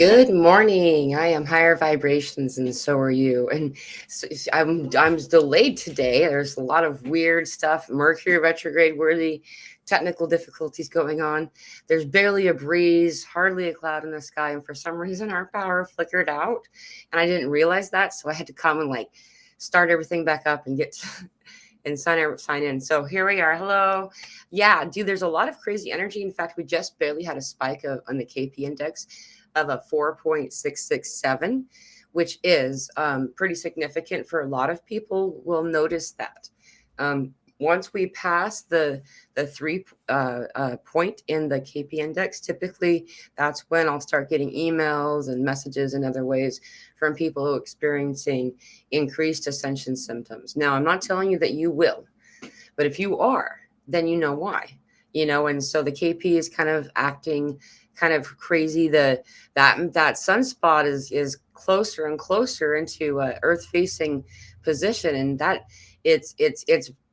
Good morning. I am higher vibrations, and so are you. And I'm delayed today. There's a lot of weird stuff. Mercury retrograde, worthy technical difficulties going on. There's barely a breeze, hardly a cloud in the sky, and for some reason our power flickered out, and I didn't realize that, so I had to come and start everything back up and get. And sign in. So here we are. Hello. Yeah, dude, there's a lot of crazy energy. In fact, we just barely had a spike on the KP index of a 4.667, which is pretty significant for a lot of people. Will notice that. Once we pass the 3 point in the KP index, typically that's when I'll start getting emails and messages and other ways from people who are experiencing increased ascension symptoms. Now, I'm not telling you that you will, but if you are, then you know why. And so the KP is kind of acting kind of crazy. That sunspot is closer and closer into Earth facing position, and that it's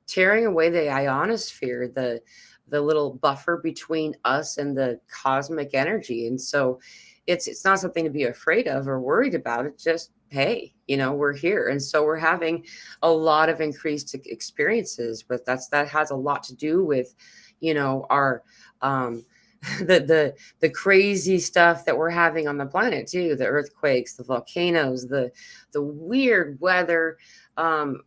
tearing away the ionosphere, the little buffer between us and the cosmic energy. And so it's not something to be afraid of or worried about. It's just, hey, we're here. And so we're having a lot of increased experiences, but that has a lot to do with, our the crazy stuff that we're having on the planet too, the earthquakes, the volcanoes, the weird weather.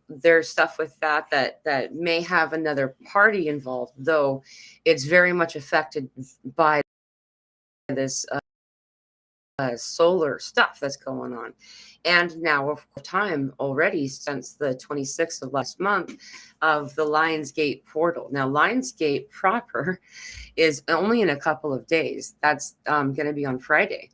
There's stuff with that may have another party involved, though it's very much affected by this solar stuff that's going on. And now, of time already since the 26th of last month of the Lionsgate portal. Now, Lionsgate proper is only in a couple of days. That's going to be on Friday.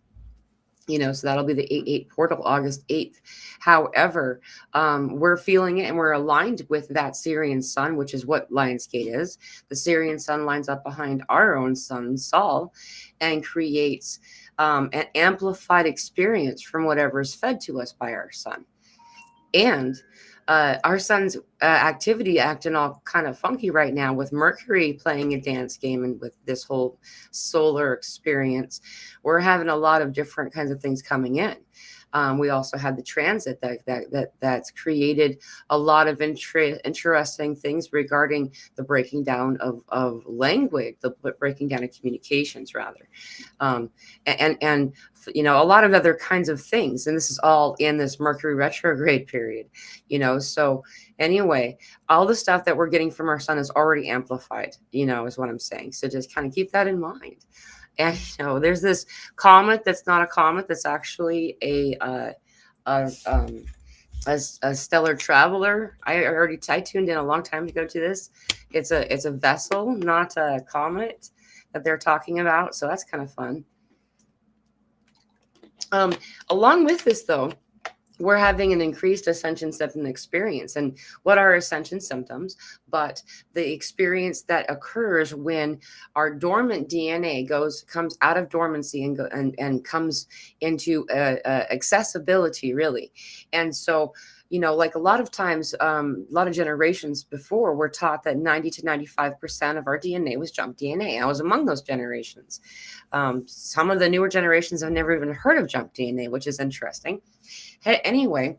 So that'll be the 8/8 portal, August 8th. However, we're feeling it and we're aligned with that Syrian sun, which is what Lionsgate is. The Syrian sun lines up behind our own sun, Sol, and creates an amplified experience from whatever is fed to us by our sun. And our sun's activity acting all kind of funky right now with Mercury playing a dance game, and with this whole solar experience, we're having a lot of different kinds of things coming in. We also had the transit that's created a lot of interesting things regarding the breaking down of language, the breaking down of communications, rather, and a lot of other kinds of things. And this is all in this Mercury retrograde period. So anyway, all the stuff that we're getting from our sun is already amplified. Is what I'm saying. So just kind of keep that in mind. And there's this comet that's not a comet, that's actually a stellar traveler. I tuned in a long time ago to this. It's a vessel, not a comet, that they're talking about. So that's kind of fun. Along with this, though, we're having an increased ascension symptom experience. And what are ascension symptoms? But the experience that occurs when our dormant DNA comes out of dormancy and comes into accessibility, really. And so, like a lot of times, a lot of generations before, we're taught that 90 to 95% of our DNA was junk DNA. I was among those generations. Some of the newer generations have never even heard of junk DNA, which is interesting. Anyway,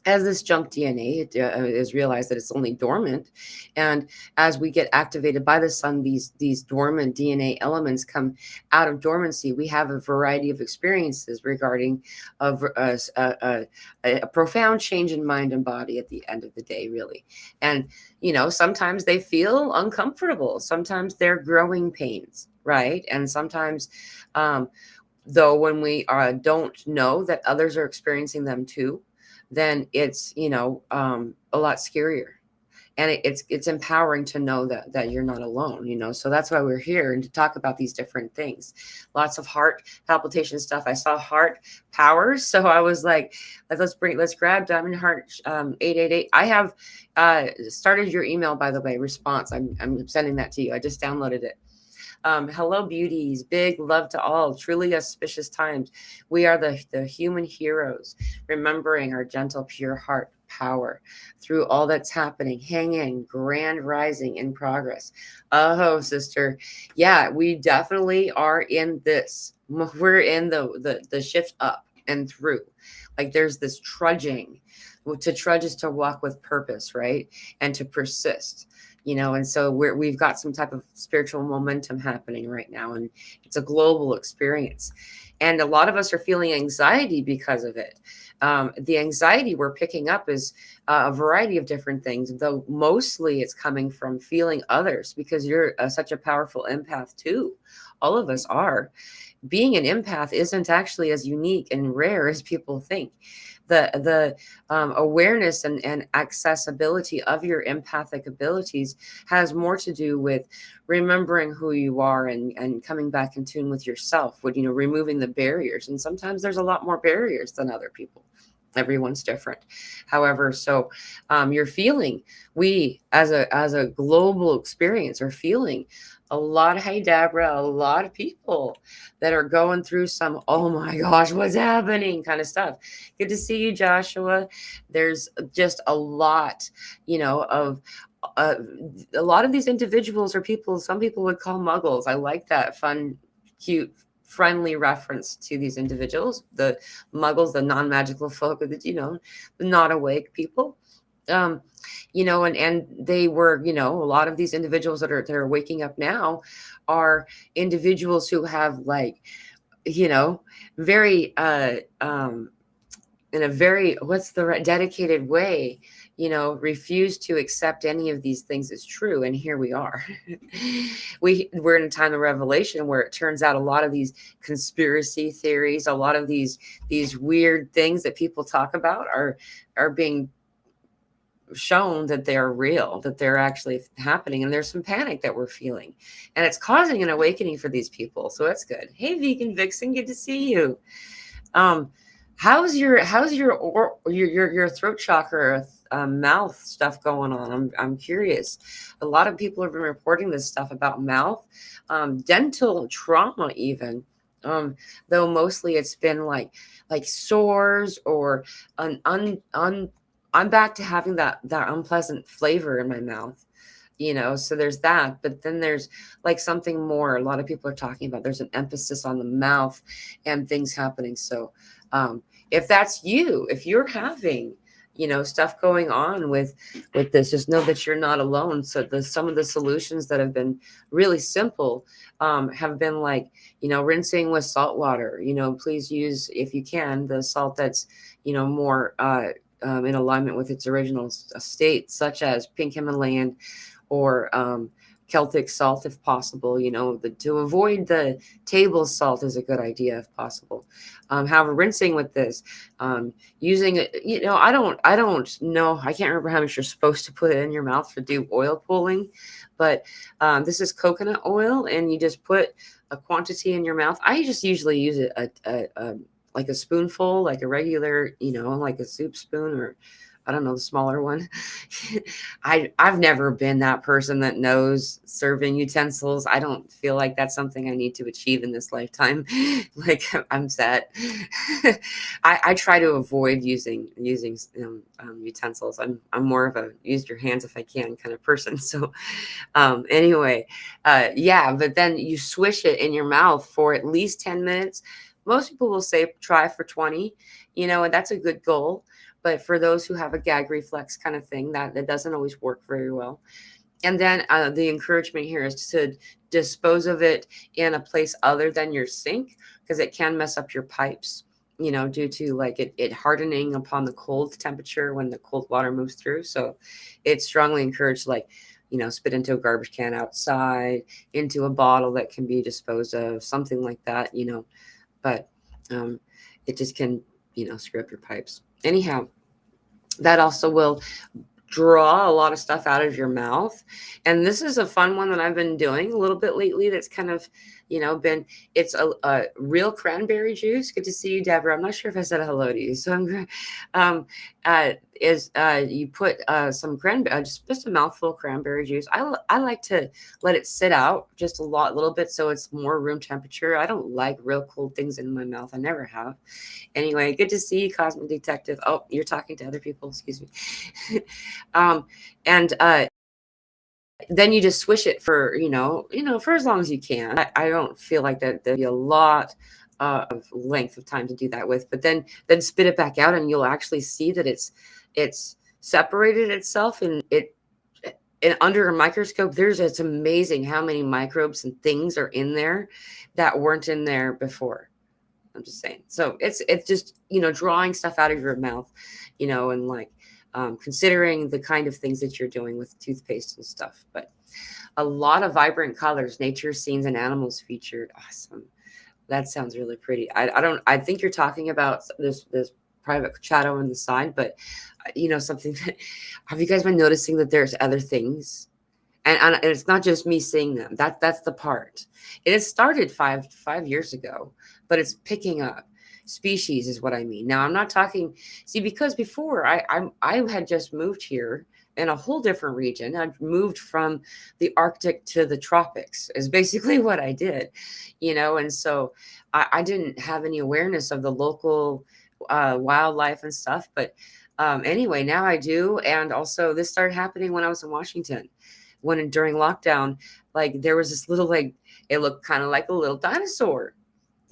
as this junk DNA is realized that it's only dormant, and as we get activated by the sun, these dormant DNA elements come out of dormancy. We have a variety of experiences regarding a profound change in mind and body at the end of the day, really. And sometimes they feel uncomfortable, sometimes they're growing pains, right? And sometimes though, when we don't know that others are experiencing them too, then it's a lot scarier, and it's empowering to know that you're not alone. So that's why we're here, and to talk about these different things. Lots of heart palpitation stuff. I saw heart powers, so I was like, let's grab Diamond Heart 888. I have started your email, by the way, response. I'm sending that to you. I just downloaded it. Hello, beauties. Big love to all. Truly auspicious times. We are the human heroes, remembering our gentle, pure heart power through all that's happening. Hang in, grand rising in progress. Oh, sister. Yeah, we definitely are in this we're in the shift up and through. Like there's this trudging. To trudge is to walk with purpose, right? And to persist, and so we've got some type of spiritual momentum happening right now, and it's a global experience. And a lot of us are feeling anxiety because of it. The anxiety we're picking up is a variety of different things, though mostly it's coming from feeling others, because you're such a powerful empath too. All of us are. Being an empath isn't actually as unique and rare as people think. The awareness and accessibility of your empathic abilities has more to do with remembering who you are, and coming back in tune with yourself, with removing the barriers. And sometimes there's a lot more barriers than other people. Everyone's different. However, so you're feeling, we as a global experience are feeling a lot of, hey Deborah, a lot of people that are going through some, oh my gosh, what's happening kind of stuff. Good to see you, Joshua. There's just a lot, of uh, a lot of these individuals are people, some people would call muggles. I like that fun, cute, friendly reference to these individuals, the muggles, the non-magical folk, the not awake people. And they were, a lot of these individuals that are waking up now are individuals who have, like, very in a very, what's the right, dedicated way, refused to accept any of these things as true. And here we are. We're in a time of revelation where it turns out a lot of these conspiracy theories, a lot of these weird things that people talk about are being shown that they're real, that they're actually happening. And there's some panic that we're feeling, and it's causing an awakening for these people. So that's good. Hey, Vegan Vixen, good to see you. How's your throat chakra, mouth stuff going on? I'm curious. A lot of people have been reporting this stuff about mouth, dental trauma even. Though mostly it's been like sores, or I'm back to having that unpleasant flavor in my mouth. So there's that. But then there's like something more. A lot of people are talking about, there's an emphasis on the mouth and things happening. So if that's you, if you're having stuff going on with this, just know that you're not alone. So some of the solutions that have been really simple have been like, rinsing with salt water. Please use, if you can, the salt that's more in alignment with its original state, such as pink Himalayan or Celtic salt, if possible. To avoid the table salt is a good idea if possible. However, rinsing with this, using it, I don't know, I can't remember how much you're supposed to put it in your mouth to do oil pulling, but this is coconut oil, and you just put a quantity in your mouth. I just usually use it like a spoonful, like a regular, like a soup spoon, or I don't know, the smaller one. I've never been that person that knows serving utensils. I don't feel like that's something I need to achieve in this lifetime. Like, I'm set. I try to avoid using utensils. I'm more of a use your hands if I can kind of person. So anyway, yeah, but then you swish it in your mouth for at least 10 minutes. Most people will say try for 20, and that's a good goal. But for those who have a gag reflex kind of thing, that doesn't always work very well. And then the encouragement here is to dispose of it in a place other than your sink, because it can mess up your pipes, due to like it hardening upon the cold temperature when the cold water moves through. So it's strongly encouraged, like, spit into a garbage can outside, into a bottle that can be disposed of, something like that, but it just can, screw up your pipes. Anyhow, that also will draw a lot of stuff out of your mouth. And this is a fun one that I've been doing a little bit lately. That's kind of, it's a real cranberry juice. Good to see you, Deborah. I'm not sure if I said hello to you. So you put some cranberry, just a mouthful of cranberry juice. I like to let it sit out just a little bit, so it's more room temperature. I don't like real cold things in my mouth. I never have. Anyway, good to see you, Cosmic Detective. Oh, you're talking to other people. Excuse me. And then you just swish it for, for as long as you can. I don't feel like that there'd be a lot of length of time to do that with, but then spit it back out, and you'll actually see that it's separated itself, and under a microscope, it's amazing how many microbes and things are in there that weren't in there before. I'm just saying. So it's just, drawing stuff out of your mouth, and like considering the kind of things that you're doing with toothpaste and stuff. But a lot of vibrant colors, nature scenes, and animals featured. Awesome. That sounds really pretty. I think you're talking about this private shadow on the side, but something that, have you guys been noticing that there's other things? And it's not just me seeing them. That's the part. It has started five years ago, but it's picking up. Species is what I mean. Now I'm not talking. See, because before I had just moved here in a whole different region. I moved from the Arctic to the tropics. Is basically what I did, and so I didn't have any awareness of the local wildlife and stuff. But anyway, now I do. And also, this started happening when I was in Washington. During lockdown, like there was this little, like, it looked kind of like a little dinosaur.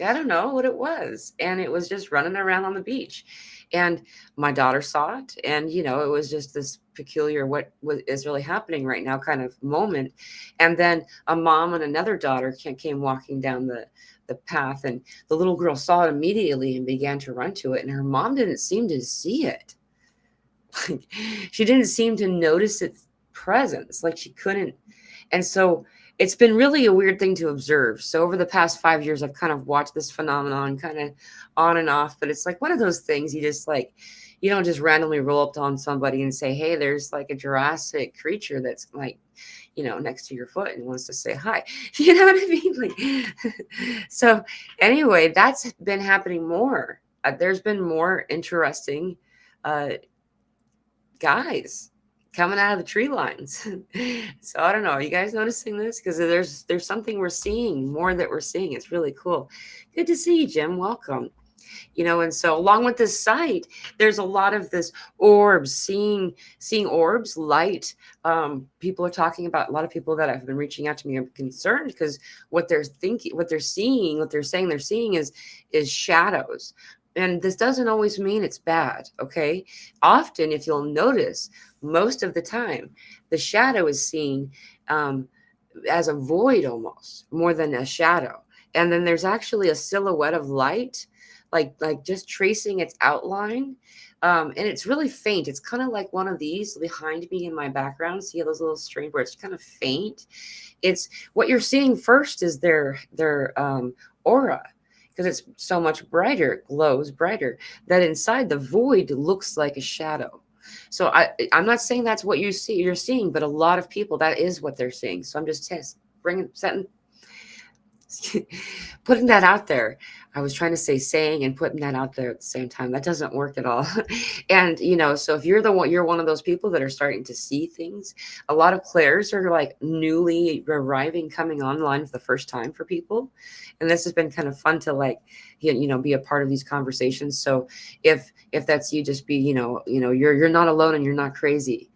I don't know what it was. And it was just running around on the beach. And my daughter saw it. And, it was just this peculiar, what is really happening right now kind of moment. And then a mom and another daughter came walking down the path. And the little girl saw it immediately and began to run to it. And her mom didn't seem to see it. She didn't seem to notice its presence. Like she couldn't. And so it's been really a weird thing to observe. So over the past 5 years, I've kind of watched this phenomenon kind of on and off, but it's like one of those things you just like, you don't just randomly roll up on somebody and say, hey, there's like a Jurassic creature that's like, next to your foot and wants to say hi. You know what I mean? Like, so anyway, that's been happening more. There's been more interesting guys coming out of the tree lines. So I don't know. Are you guys noticing this? Because there's something we're seeing, more that we're seeing. It's really cool. Good to see you, Jim. Welcome. And so along with this site, there's a lot of this orbs, seeing orbs, light. People are talking about, a lot of people that have been reaching out to me are concerned because what they're thinking, what they're seeing, what they're saying they're seeing is shadows. And this doesn't always mean it's bad, okay? Often, if you'll notice, most of the time, the shadow is seen as a void almost, more than a shadow. And then there's actually a silhouette of light, like just tracing its outline. And it's really faint. It's kind of like one of these behind me in my background. See those little strings where it's kind of faint? It's what you're seeing first is their aura. Because it's so much brighter, it glows brighter, that inside the void looks like a shadow. So I'm not saying that's what you're seeing, but a lot of people, that is what they're seeing. So I'm just putting that out there. I was trying to say saying and putting that out there at the same time. That doesn't work at all. And, so if you're one of those people that are starting to see things, a lot of clairs are like newly arriving, coming online for the first time for people. And this has been kind of fun to like, be a part of these conversations. So if that's you, just be, you're not alone and you're not crazy.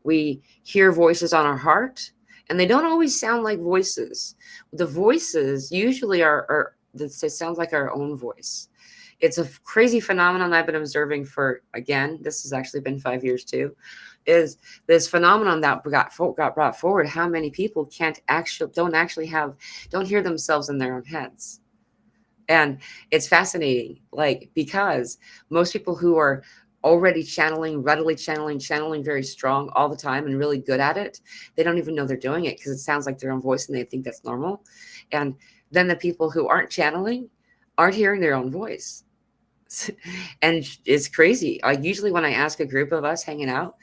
We hear voices on our heart, and they don't always sound like voices. The voices usually they sound like our own voice. It's a crazy phenomenon I've been observing for, again, this has actually been 5 years too, is this phenomenon that got brought forward. How many people don't hear themselves in their own heads. And it's fascinating, like, because most people who are already readily channeling very strong all the time and really good at it, they don't even know they're doing it because it sounds like their own voice and they think that's normal. And then the people who aren't channeling aren't hearing their own voice. And it's crazy. Usually when I ask a group of us hanging out,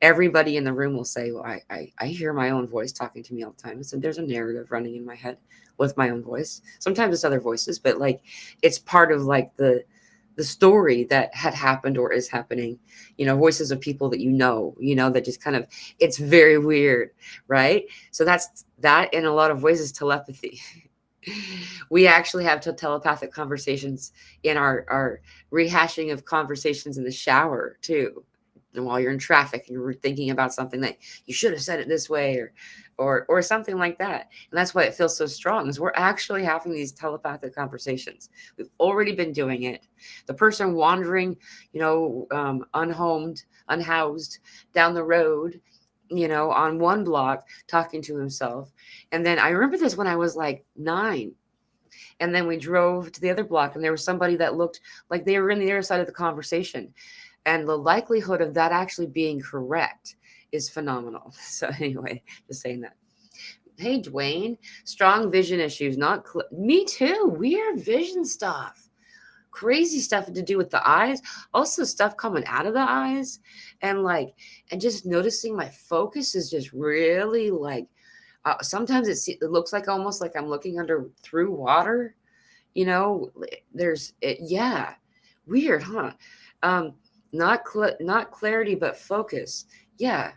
everybody in the room will say, well, I hear my own voice talking to me all the time. So there's a narrative running in my head with my own voice. Sometimes it's other voices, but like it's part of like the story that had happened or is happening, voices of people that that just kind of, it's very weird, right? So that in a lot of ways is telepathy. We actually have telepathic conversations in our rehashing of conversations in the shower too. And while you're in traffic and you're thinking about something that you should have said it this way, or or something like that. And that's why it feels so strong, is we're actually having these telepathic conversations. We've already been doing it. The person wandering, unhoused down the road, on one block, talking to himself. And then I remember this when I was like 9. And then we drove to the other block, and there was somebody that looked like they were in the other side of the conversation. And the likelihood of that actually being correct is phenomenal. So anyway, just saying that. Hey, Dwayne, strong vision issues. Me too. Weird vision stuff. Crazy stuff to do with the eyes. Also stuff coming out of the eyes. And just noticing my focus is just really sometimes it looks like almost like I'm looking through water. Yeah. Weird, huh? Not clarity, but focus. Yeah.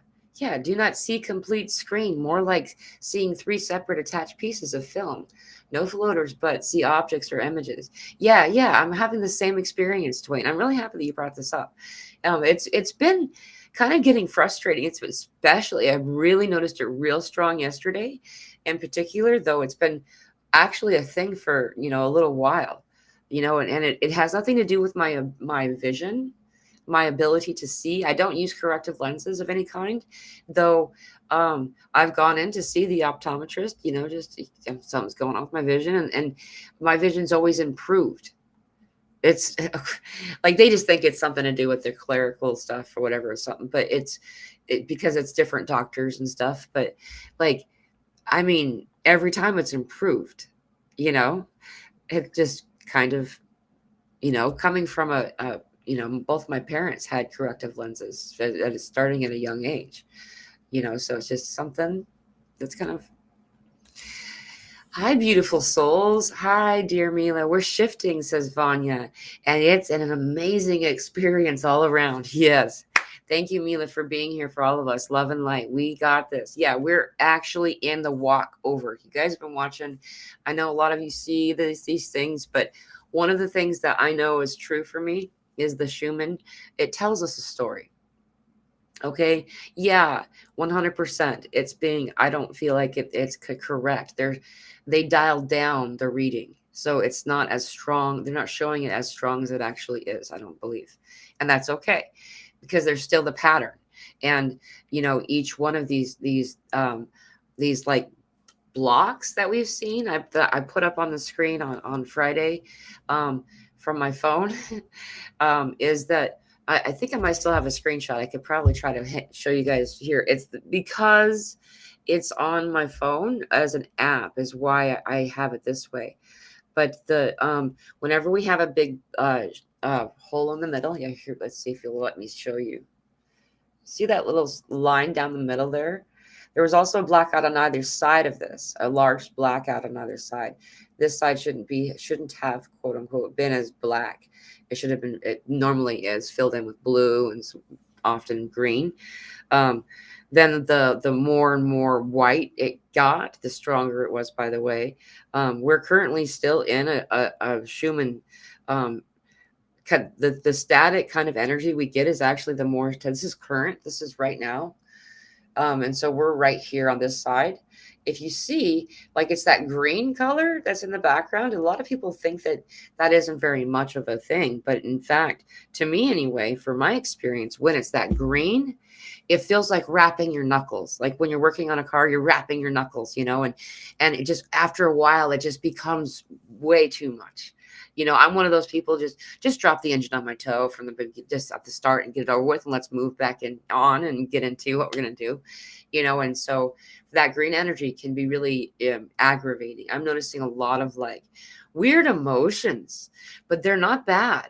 Do not see complete screen. More like seeing 3 separate attached pieces of film. No floaters, but see objects or images. Yeah. I'm having the same experience, Dwayne. I'm really happy that you brought this up. It's been kind of getting frustrating. Especially, I really noticed it real strong yesterday in particular, though it's been actually a thing for, a little while, and it has nothing to do with my vision, my ability to see. I don't use corrective lenses of any kind, though. I've gone in to see the optometrist, just something's going on with my vision, and my vision's always improved. It's like they just think it's something to do with their clerical stuff or whatever or something, but because it's different doctors and stuff. But every time it's improved, it just kind of, coming from both my parents had corrective lenses starting at a young age, so it's just something that's kind of. Hi, beautiful souls. Hi, dear Mila. We're shifting, says Vanya, and it's an amazing experience all around. Yes. Thank you, Mila, for being here for all of us. Love and light. We got this. Yeah, we're actually in the walk over. You guys have been watching. I know a lot of you see these things, but one of the things that I know is true for me is the Schumann. It tells us a story. Okay. Yeah, 100%. I don't feel like it's correct. They dialed down the reading. So it's not as strong. They're not showing it as strong as it actually is, I don't believe. And that's okay, because there's still the pattern. And, each one of these like blocks that we've seen, I put up on the screen on Friday, from my phone, is that I think I might still have a screenshot. I could probably try to show you guys here. Because it's on my phone as an app is why I have it this way. But whenever we have a big hole in the middle, yeah, here, let's see if you'll let me show you. See that little line down the middle there? There was also a blackout on either side of this, a large blackout on either side. This side shouldn't have, quote unquote, been as black. It should have been, it normally is filled in with blue and often green. Then the more and more white it got, the stronger it was, by the way. We're currently still in a Schumann. The static kind of energy we get is actually this is current. This is right now. And so we're right here on this side. If you see, it's that green color that's in the background, a lot of people think that isn't very much of a thing. But in fact, to me anyway, for my experience, when it's that green, it feels like wrapping your knuckles. Like when you're working on a car, you're wrapping your knuckles, and it just, after a while, it just becomes way too much. I'm one of those people, just drop the engine on my toe from just at the start and get it over with, and let's move back on and get into what we're going to do, and so that green energy can be really aggravating. I'm noticing a lot of weird emotions, but they're not bad.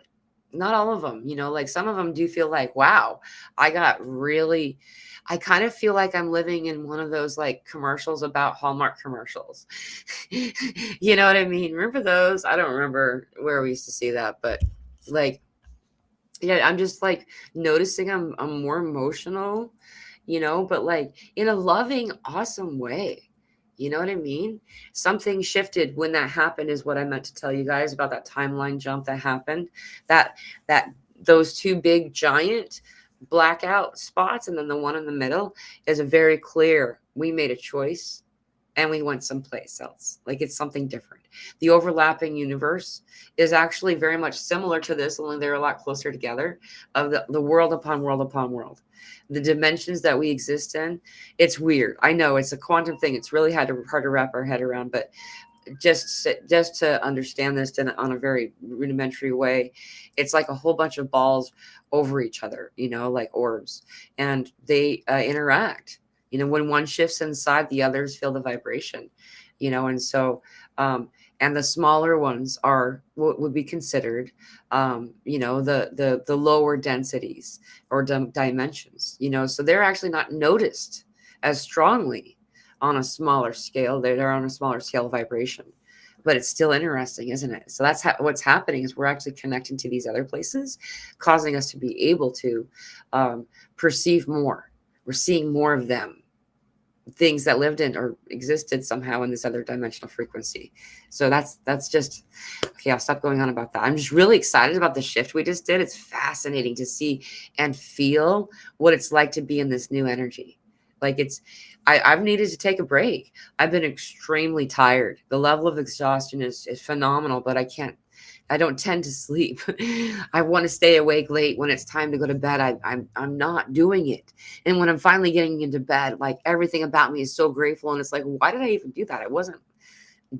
Not all of them, some of them do feel like, wow, I kind of feel like I'm living in one of those commercials about Hallmark commercials. You know what I mean? Remember those? I don't remember where we used to see that, but yeah, I'm just noticing I'm more emotional, but in a loving, awesome way. You know what I mean? Something shifted when that happened is what I meant to tell you guys about that timeline jump that happened. That those two big giant blackout spots, and then the one in the middle is a very clear, we made a choice and we went someplace else. Like it's something different. The overlapping universe is actually very much similar to this, only they're a lot closer together, of the world upon world upon world. The dimensions that we exist in, it's weird. I know it's a quantum thing. It's really hard to wrap our head around, but just to understand this on a very rudimentary way, it's like a whole bunch of balls over each other, like orbs, and they interact. When one shifts inside, the others feel the vibration, and so and the smaller ones are what would be considered the lower densities or dimensions, so they're actually not noticed as strongly on a smaller scale. They're on a smaller scale of vibration, but it's still interesting, isn't it? So that's what's happening, is we're actually connecting to these other places, causing us to be able to perceive more. We're seeing more of them, things that lived in or existed somehow in this other dimensional frequency. So that's just okay. I'll stop going on about that. I'm just really excited about the shift we just did. It's fascinating to see and feel what it's like to be in this new energy. Like I've needed to take a break. I've been extremely tired. The level of exhaustion is phenomenal, but I don't tend to sleep. I want to stay awake late. When it's time to go to bed, I'm not doing it. And when I'm finally getting into bed, like everything about me is so grateful. And it's like, why did I even do that? I wasn't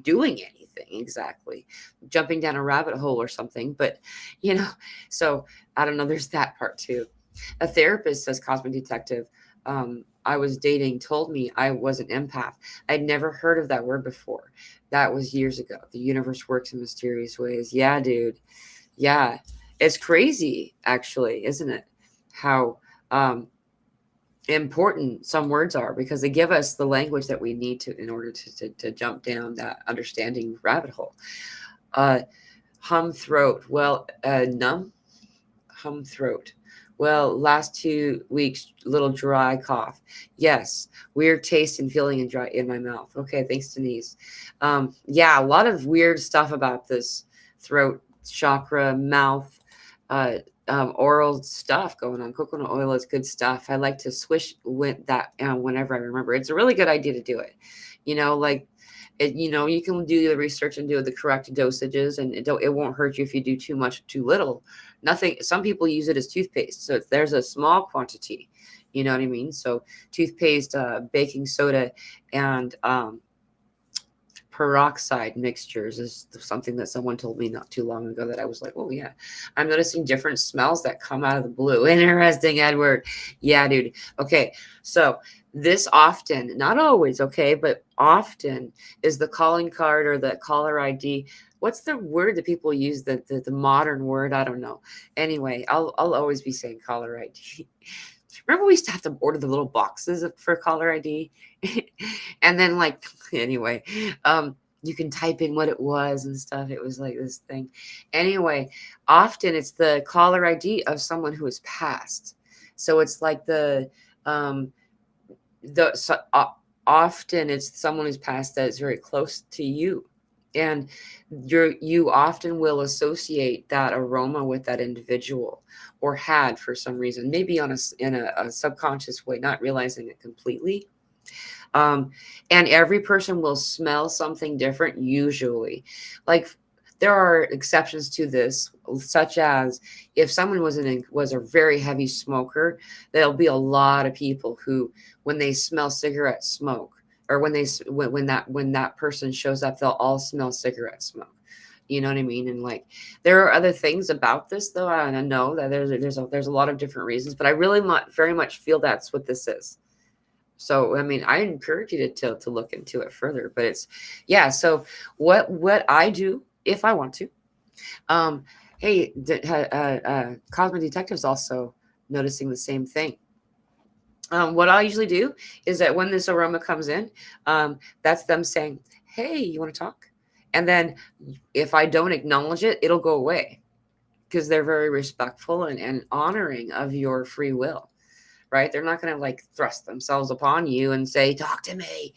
doing anything exactly, jumping down a rabbit hole or something. But, so I don't know. There's that part too. A therapist, says Cosmic Detective, I was dating, told me I was an empath. I'd never heard of that word before. That was years ago. The universe works in mysterious ways. Yeah, dude. Yeah. It's crazy, actually, isn't it? How important some words are, because they give us the language that we need to in order to jump down that understanding rabbit hole. Hum throat. Well, numb. Hum throat. Well, last 2 weeks, little dry cough. Yes. Weird taste and feeling in my mouth. Okay. Thanks, Denise. Yeah, a lot of weird stuff about this throat chakra, mouth, oral stuff going on. Coconut oil is good stuff. I like to swish with that whenever I remember. It's a really good idea to do it. You can do the research and do the correct dosages, and it won't hurt you if you do too much, too little. Nothing. Some people use it as toothpaste, so there's a small quantity. You know what I mean? So toothpaste, baking soda, and peroxide mixtures is something that someone told me not too long ago that I was like, oh yeah, I'm noticing different smells that come out of the blue. Interesting, Edward. Yeah, dude. Okay. So this often, not always, okay, but often is the calling card or the caller ID. What's the word that people use, the modern word? I don't know. Anyway, I'll always be saying caller ID. Remember we used to have to order the little boxes for caller ID? And then anyway, you can type in what it was and stuff. It was like this thing. Anyway, often it's the caller ID of someone who has passed. So it's like often it's someone who's passed that is very close to you. And you often will associate that aroma with that individual, or had for some reason, maybe in a subconscious way, not realizing it completely. And every person will smell something different usually. Like there are exceptions to this, such as if someone was a very heavy smoker, there'll be a lot of people who, when they smell cigarette smoke, or when that person shows up, they'll all smell cigarette smoke. You know what I mean? And there are other things about this, though. I know that there's a lot of different reasons, but I really very much feel that's what this is. So, I mean, I encourage you to look into it further, but so what I do if I want to, hey, Cosmic Detective's also noticing the same thing. What I usually do is that when this aroma comes in, that's them saying, hey, you want to talk? And then if I don't acknowledge it, it'll go away, because they're very respectful and honoring of your free will, right? They're not going to thrust themselves upon you and say, talk to me.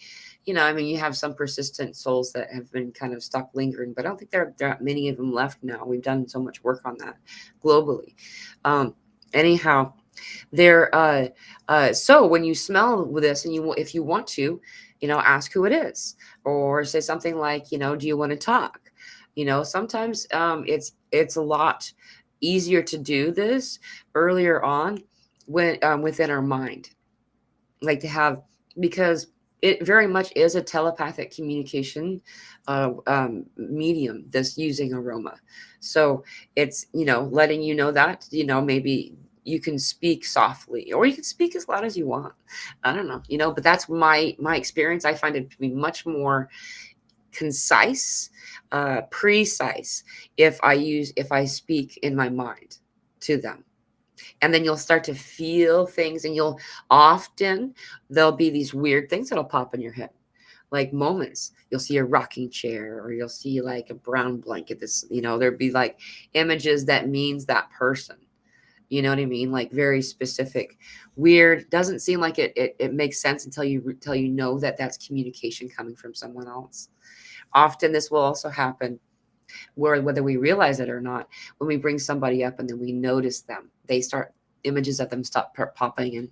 I mean, you have some persistent souls that have been kind of stuck lingering, but I don't think there are many of them left now. We've done so much work on that globally. Anyhow, There, so when you smell this, and if you want to, ask who it is, or say something like, do you want to talk? Sometimes it's a lot easier to do this earlier on when within our mind, like to have, because it very much is a telepathic communication medium that's using aroma. So it's, letting you know that, maybe you can speak softly, or you can speak as loud as you want. I don't know, but that's my experience. I find it to be much more concise, precise, if I speak in my mind to them. And then you'll start to feel things, and there'll be these weird things that'll pop in your head, like moments. You'll see a rocking chair, or you'll see like a brown blanket. There'd be like images that means that person. You know what I mean? Like very specific, weird. Doesn't seem like it makes sense until you know that that's communication coming from someone else. Often this will also happen, whether we realize it or not, when we bring somebody up and then we notice them, images of them stop popping, and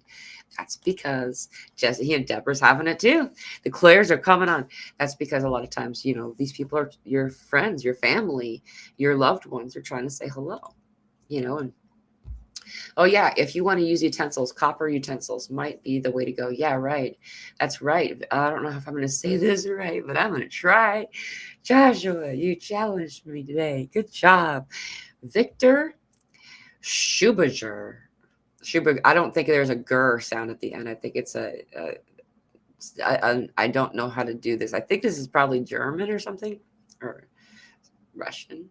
that's because Jesse and Deborah's having it too. The Claires are coming on. That's because a lot of times, these people are your friends, your family, your loved ones are trying to say hello, and oh yeah, if you want to use utensils, copper utensils might be the way to go. Yeah, right. That's right. I don't know if I'm going to say this right, but I'm going to try. Joshua, you challenged me today. Good job. Victor Schubager. I don't think there's a gur sound at the end. I think it's I don't know how to do this. I think this is probably German or something, or Russian.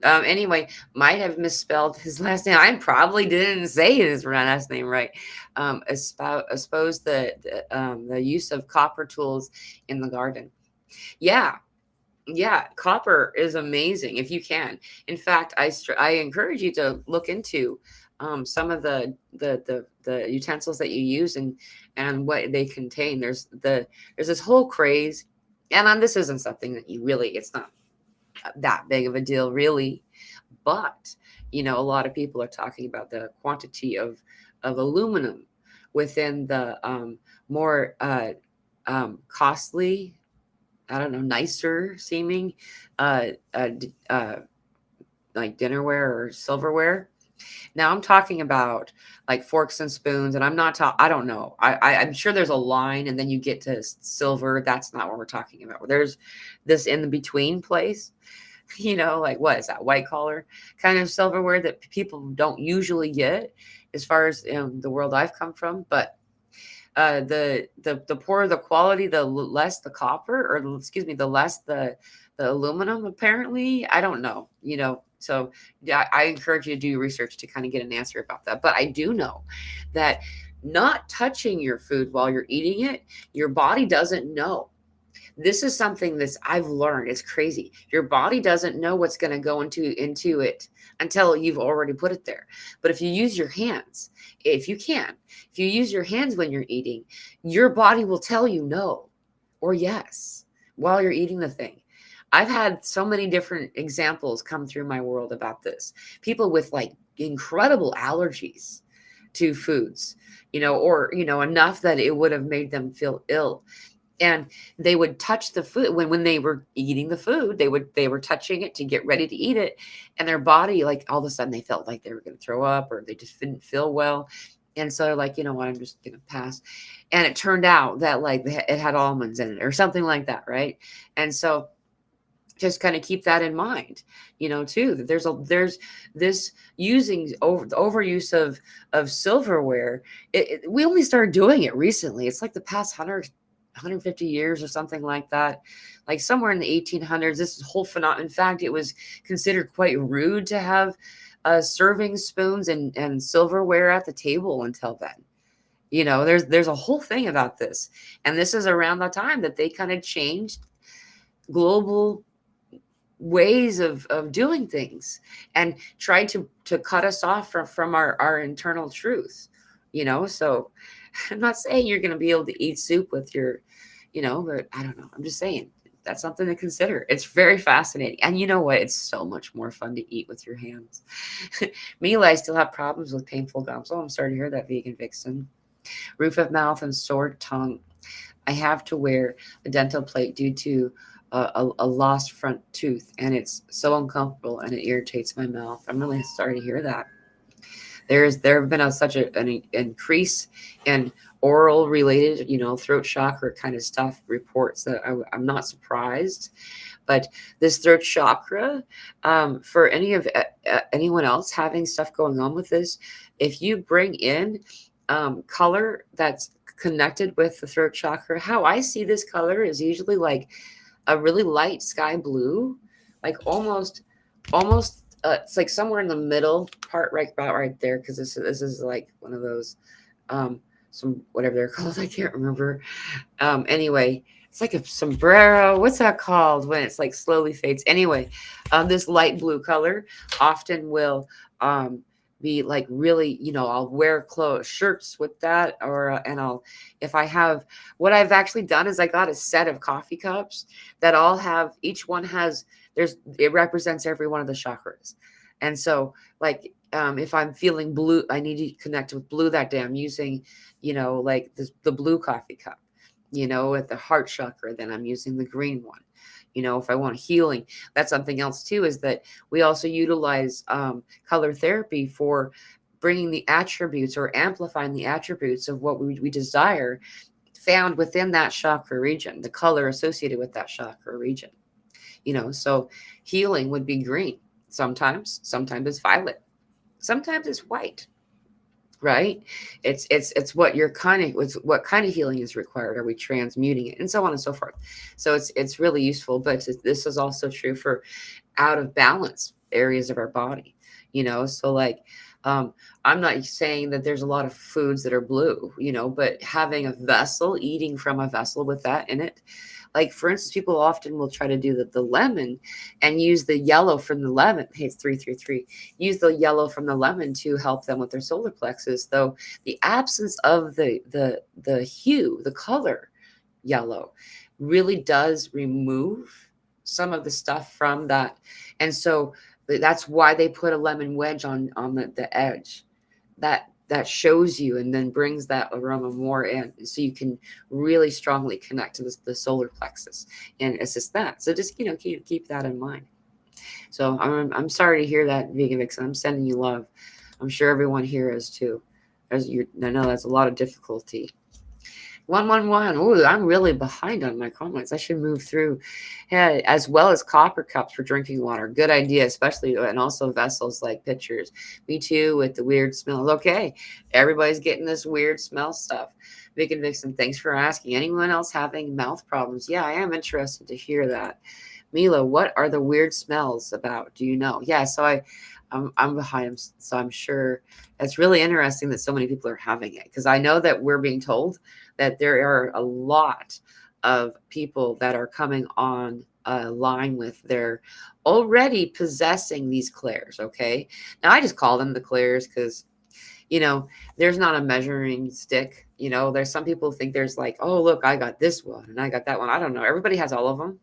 Anyway, might have misspelled his last name. I probably didn't say his last name right. Espouse the use of copper tools in the garden. Yeah, copper is amazing if you can. In fact, I encourage you to look into some of the utensils that you use, and what they contain. There's this whole craze, and this isn't something that it's not that big of a deal really, but a lot of people are talking about the quantity of aluminum within the more costly, I don't know, nicer seeming uh, uh, like dinnerware or silverware. Now I'm talking about like forks and spoons, and I don't know. I'm sure there's a line, and then you get to silver. That's not what we're talking about. There's this in the between place, like what is that, white collar kind of silverware that people don't usually get, as far as the world I've come from. But the poorer the quality, the less the copper, or excuse me, the less the aluminum, apparently. I don't know, so yeah, I encourage you to do research to kind of get an answer about that. But I do know that not touching your food while you're eating it, your body doesn't know. This is something that I've learned. It's crazy. Your body doesn't know what's going to go into it until you've already put it there. But if you use your hands, if you use your hands when you're eating, your body will tell you no or yes while you're eating the thing. I've had so many different examples come through my world about this. People with like incredible allergies to foods, or, enough that it would have made them feel ill. And they would touch the food when they were eating the food. They were touching it to get ready to eat it, and their body, like, all of a sudden they felt like they were going to throw up, or they just didn't feel well. And so they're like, you know what, I'm just going to pass. And it turned out that like it had almonds in it or something like that, right? And so just kind of keep that in mind, too, that there's this the overuse of silverware. We only started doing it recently. It's like the past 150 years or something like that, like somewhere in the 1800s. This whole phenomenon, in fact, it was considered quite rude to have serving spoons and silverware at the table until then. There's a whole thing about this, and this is around the time that they kind of changed global ways of doing things, and tried to cut us off from our internal truth. So I'm not saying you're going to be able to eat soup with your, but I don't know, I'm just saying that's something to consider. It's very fascinating. And you know what? It's so much more fun to eat with your hands. Mila, I still have problems with painful gums. Oh, I'm sorry to hear that, Vegan Vixen. Roof of mouth and sore tongue. I have to wear a dental plate due to a lost front tooth, and it's so uncomfortable and it irritates my mouth. I'm really sorry to hear that. There have been such an increase in oral related, throat chakra kind of stuff reports that I'm not surprised. But this throat chakra, for anyone else having stuff going on with this, if you bring in color that's connected with the throat chakra, how I see this color is usually like a really light sky blue, like almost it's like somewhere in the middle part, right about right there, because this is like one of those some whatever they're called, I can't remember. Anyway, it's like a sombrero. What's that called when it's like slowly fades? Anyway, this light blue color often will be like really, I'll wear shirts with that, or and if I have, what I've actually done is I got a set of coffee cups that all have, each one has, it represents every one of the chakras. And so like if I'm feeling blue, I need to connect with blue that day. I'm using, like the blue coffee cup. At the heart chakra, then I'm using the green one. If I want healing, that's something else too, is that we also utilize color therapy for bringing the attributes or amplifying the attributes of what we desire found within that chakra region, the color associated with that chakra region. So healing would be green. Sometimes it's violet. Sometimes it's white. Right? It's what what kind of healing is required. Are we transmuting it, and so on and so forth. So it's really useful. But this is also true for out of balance areas of our body. So like I'm not saying that there's a lot of foods that are blue, but having a vessel, eating from a vessel with that in it. Like, for instance, people often will try to do the lemon and use the yellow from the lemon. Hey, it's 333. Use the yellow from the lemon to help them with their solar plexus, though the absence of the hue, the color yellow, really does remove some of the stuff from that. And so that's why they put a lemon wedge on the edge. That shows you and then brings that aroma more in, so you can really strongly connect to the solar plexus and assist that. So just keep that in mind. So I'm sorry to hear that, Vegan Vixen. I'm sending you love. I'm sure everyone here is too. I know that's a lot of difficulty. 111. Oh, I'm really behind on my comments. I should move through. Yeah, as well as copper cups for drinking water. Good idea, especially, and also vessels like pitchers. Me too, with the weird smells. Okay, everybody's getting this weird smell stuff. Vic and Vixen, thanks for asking. Anyone else having mouth problems? Yeah, I am interested to hear that. Mila, what are the weird smells about? Do you know? Yeah, so I'm behind, so I'm sure it's really interesting that so many people are having it, because I know that we're being told that there are a lot of people that are coming on a line with their already possessing these clairs. Okay, now I just call them the clairs because there's not a measuring stick. There's some people think there's like, oh look, I got this one and I got that one. I don't know, everybody has all of them.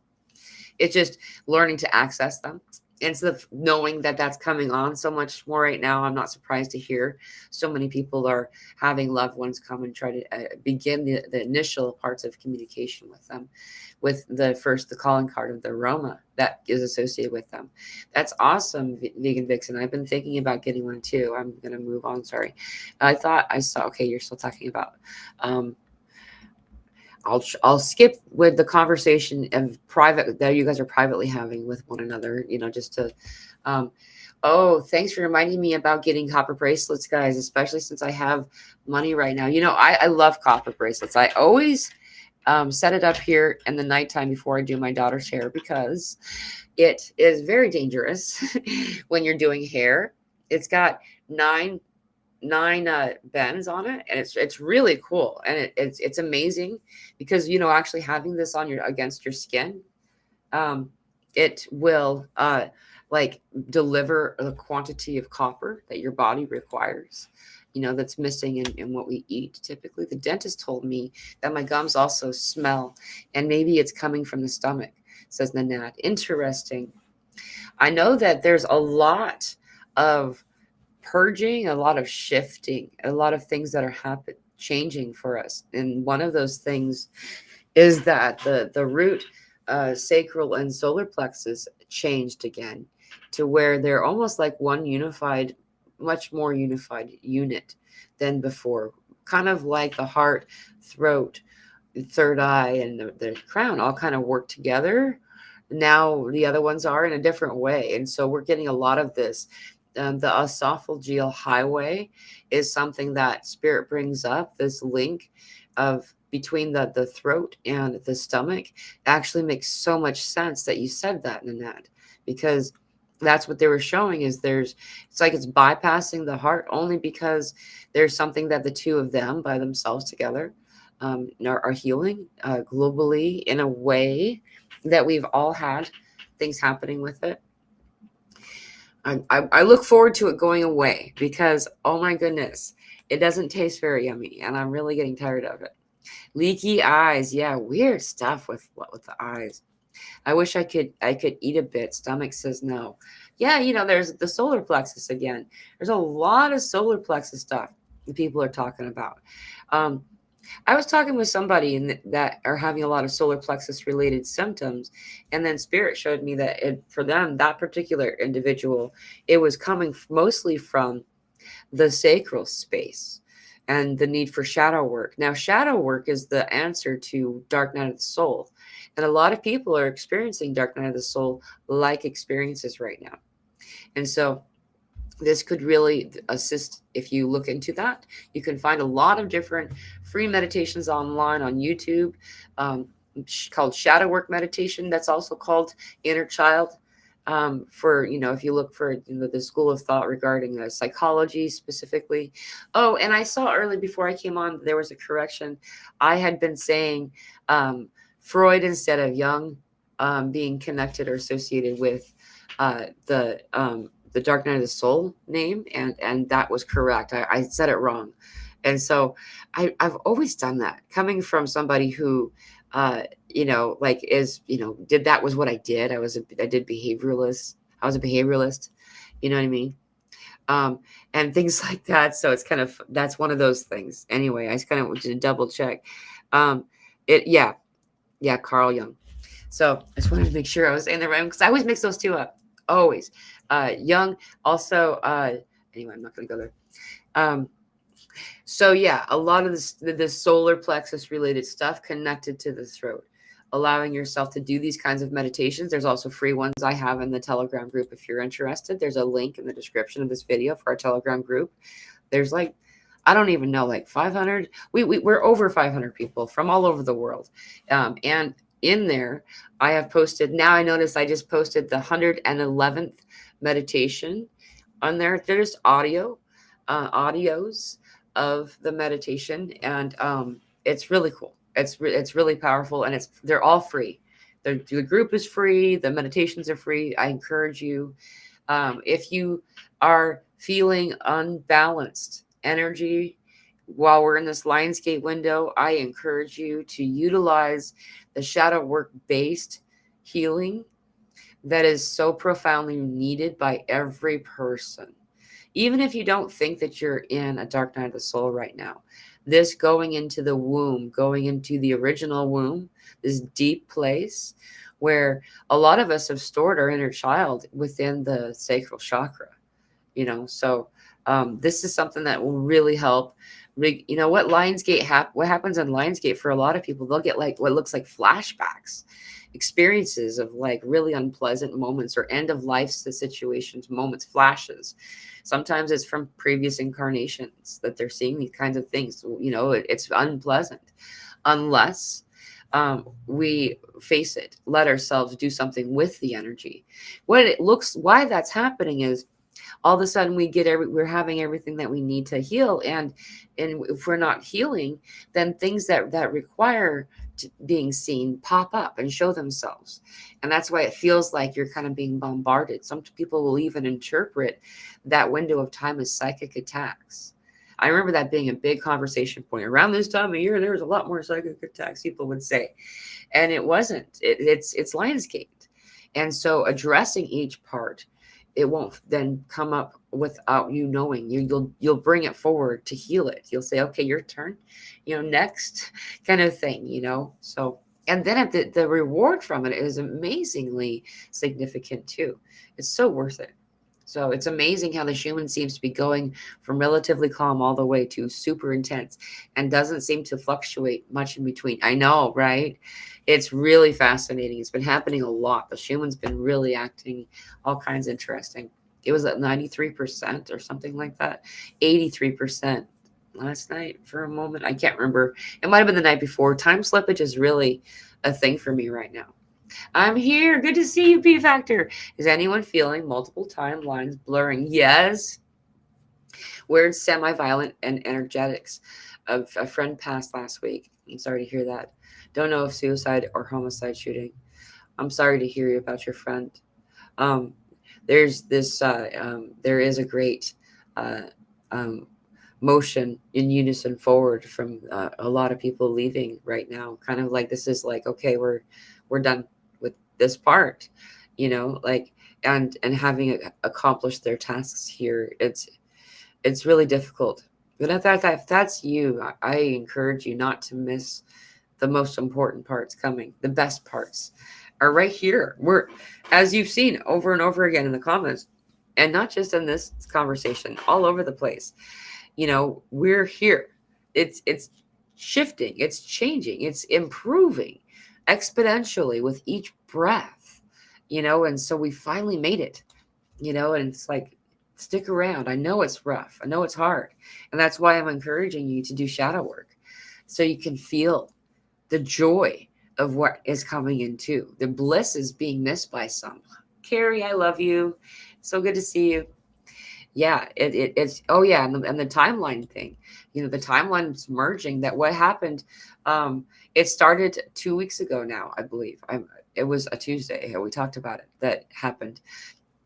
It's just learning to access them. Instead of knowing that that's coming on so much more right now, I'm not surprised to hear so many people are having loved ones come and try to begin the initial parts of communication with them, with the calling card of the aroma that is associated with them. That's awesome, Vegan Vixen. I've been thinking about getting one too. I'm going to move on. Sorry. I thought I saw, okay, you're still talking about, I'll skip with the conversation of private that you guys are privately having with one another, just to oh, thanks for reminding me about getting copper bracelets, guys, especially since I have money right now. I love copper bracelets. I always set it up here in the nighttime before I do my daughter's hair, because it is very dangerous when you're doing hair. It's got nine bends on it, and it's really cool, and it's amazing because actually having this on against your skin, it will like deliver the quantity of copper that your body requires, that's missing in what we eat typically. The dentist told me that my gums also smell, and maybe it's coming from the stomach. says Nanette. Interesting. I know that there's a lot of purging, a lot of shifting, a lot of things that are changing for us. And one of those things is that the root, sacral, and solar plexus changed again to where they're almost like one unified, much more unified unit than before. Kind of like the heart, throat, third eye, and the crown all kind of work together. Now the other ones are in a different way. And so we're getting a lot of this. The esophageal highway is something that spirit brings up, this link of between the throat and the stomach. Actually makes so much sense that you said that, Nanette, because that's what they were showing is it's like it's bypassing the heart only because there's something that the two of them by themselves together are healing globally in a way that we've all had things happening with it. I look forward to it going away because, oh my goodness, it doesn't taste very yummy, and I'm really getting tired of it. Leaky eyes, yeah, weird stuff with the eyes. I wish I could eat a bit. Stomach says no. Yeah, there's the solar plexus again. There's a lot of solar plexus stuff that people are talking about. I was talking with somebody that are having a lot of solar plexus related symptoms, and then spirit showed me that for them, that particular individual, it was coming mostly from the sacral space and the need for shadow work. Now, shadow work is the answer to dark night of the soul, and a lot of people are experiencing dark night of the soul like experiences right now, and so this could really assist. If you look into that, you can find a lot of different free meditations online on YouTube, called shadow work meditation. That's also called inner child. For if you look for the school of thought regarding psychology specifically. Oh, and I saw early before I came on, there was a correction. I had been saying Freud instead of Jung being connected or associated with the Dark Night of the Soul name, and that was correct. I said it wrong, and so I've always done that. Coming from somebody who, did that was what I did. I did behavioralist. I was a behavioralist. You know what I mean? And things like that. So it's kind of that's one of those things. Anyway, I just kind of wanted to double check. Carl Jung. So I just wanted to make sure I was saying the right one because I always mix those two up. Always. Jung also. Anyway, I'm not going to go there. So yeah, a lot of the solar plexus related stuff connected to the throat, allowing yourself to do these kinds of meditations. There's also free ones I have in the Telegram group. If you're interested, there's a link in the description of this video for our Telegram group. There's I don't even know, 500. We're over 500 people from all over the world. And in there, I have posted, now I notice I just posted the 111th meditation on there. There's audios of the meditation, and it's really cool. It's really powerful, and they're all free. The group is free. The meditations are free. I encourage you, if you are feeling unbalanced energy while we're in this Lionsgate window, I encourage you to utilize the shadow work based healing that is so profoundly needed by every person. Even if you don't think that you're in a dark night of the soul right now, this going into the womb, going into the original womb, this deep place where a lot of us have stored our inner child within the sacral chakra, so this is something that will really help. What what happens in Lionsgate for a lot of people, they'll get what looks like flashbacks, experiences of really unpleasant moments or end of life situations, moments, flashes. Sometimes it's from previous incarnations that they're seeing these kinds of things. It's unpleasant unless we face it, let ourselves do something with the energy. Why that's happening is all of a sudden we're having everything that we need to heal, and if we're not healing, then things that require being seen pop up and show themselves, and that's why it feels like you're kind of being bombarded. Some people will even interpret that window of time as psychic attacks. I remember that being a big conversation point around this time of year. There was a lot more psychic attacks, people would say, and it wasn't. It's Lionsgate, and so addressing each part, it won't then come up without you knowing. You'll bring it forward to heal it. You'll say, okay, your turn, next, kind of thing, So, and then the reward from it is amazingly significant too. It's so worth it. So it's amazing how the Schumann seems to be going from relatively calm all the way to super intense and doesn't seem to fluctuate much in between. I know, right? It's really fascinating. It's been happening a lot. The Schumann's been really acting all kinds of interesting. It was at 93% or something like that, 83% last night for a moment. I can't remember. It might have been the night before. Time slippage is really a thing for me right now. I'm here. Good to see you, P Factor. Is anyone feeling multiple timelines blurring? Yes. Weird, semi-violent, and energetics. A friend passed last week. I'm sorry to hear that. Don't know if suicide or homicide shooting. I'm sorry to hear about your friend. Um, there's this. There is a great uh, um, motion in unison forward from a lot of people leaving right now. Kind of like this is like, okay, we're done with this part, like, and having accomplished their tasks here. It's really difficult. But if that's you, I encourage you not to miss the most important parts coming. The best parts are right here. We're, as you've seen over and over again in the comments, and not just in this conversation, all over the place. We're here. It's shifting, it's changing, it's improving exponentially with each breath, and so we finally made it, and it's like, stick around. I know it's rough. I know it's hard. And that's why I'm encouraging you to do shadow work so you can feel the joy of what is coming in too. The bliss is being missed by some. Carrie, I love you. So good to see you. Yeah, it's, oh yeah, and the timeline thing. The timeline's merging. That what happened. It started 2 weeks ago now, I believe. It was a Tuesday. We talked about it. That happened.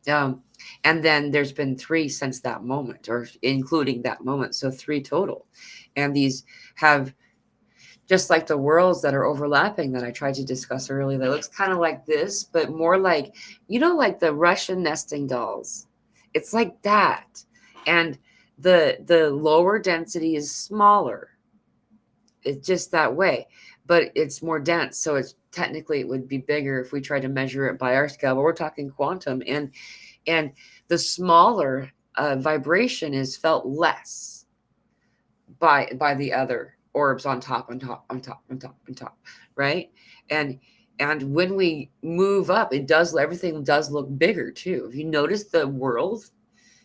And then there's been 3 since that moment, or including that moment, so 3 total. And these have, just like the worlds that are overlapping that I tried to discuss earlier, that looks kind of like this, but more like, like the Russian nesting dolls. It's like that. And the lower density is smaller. It's just that way, but it's more dense. So it's technically, it would be bigger if we tried to measure it by our scale, but we're talking quantum, and the smaller vibration is felt less by the other orbs on top, on top, on top, on top, on top, right? And when we move up, everything does look bigger too. If you notice, the world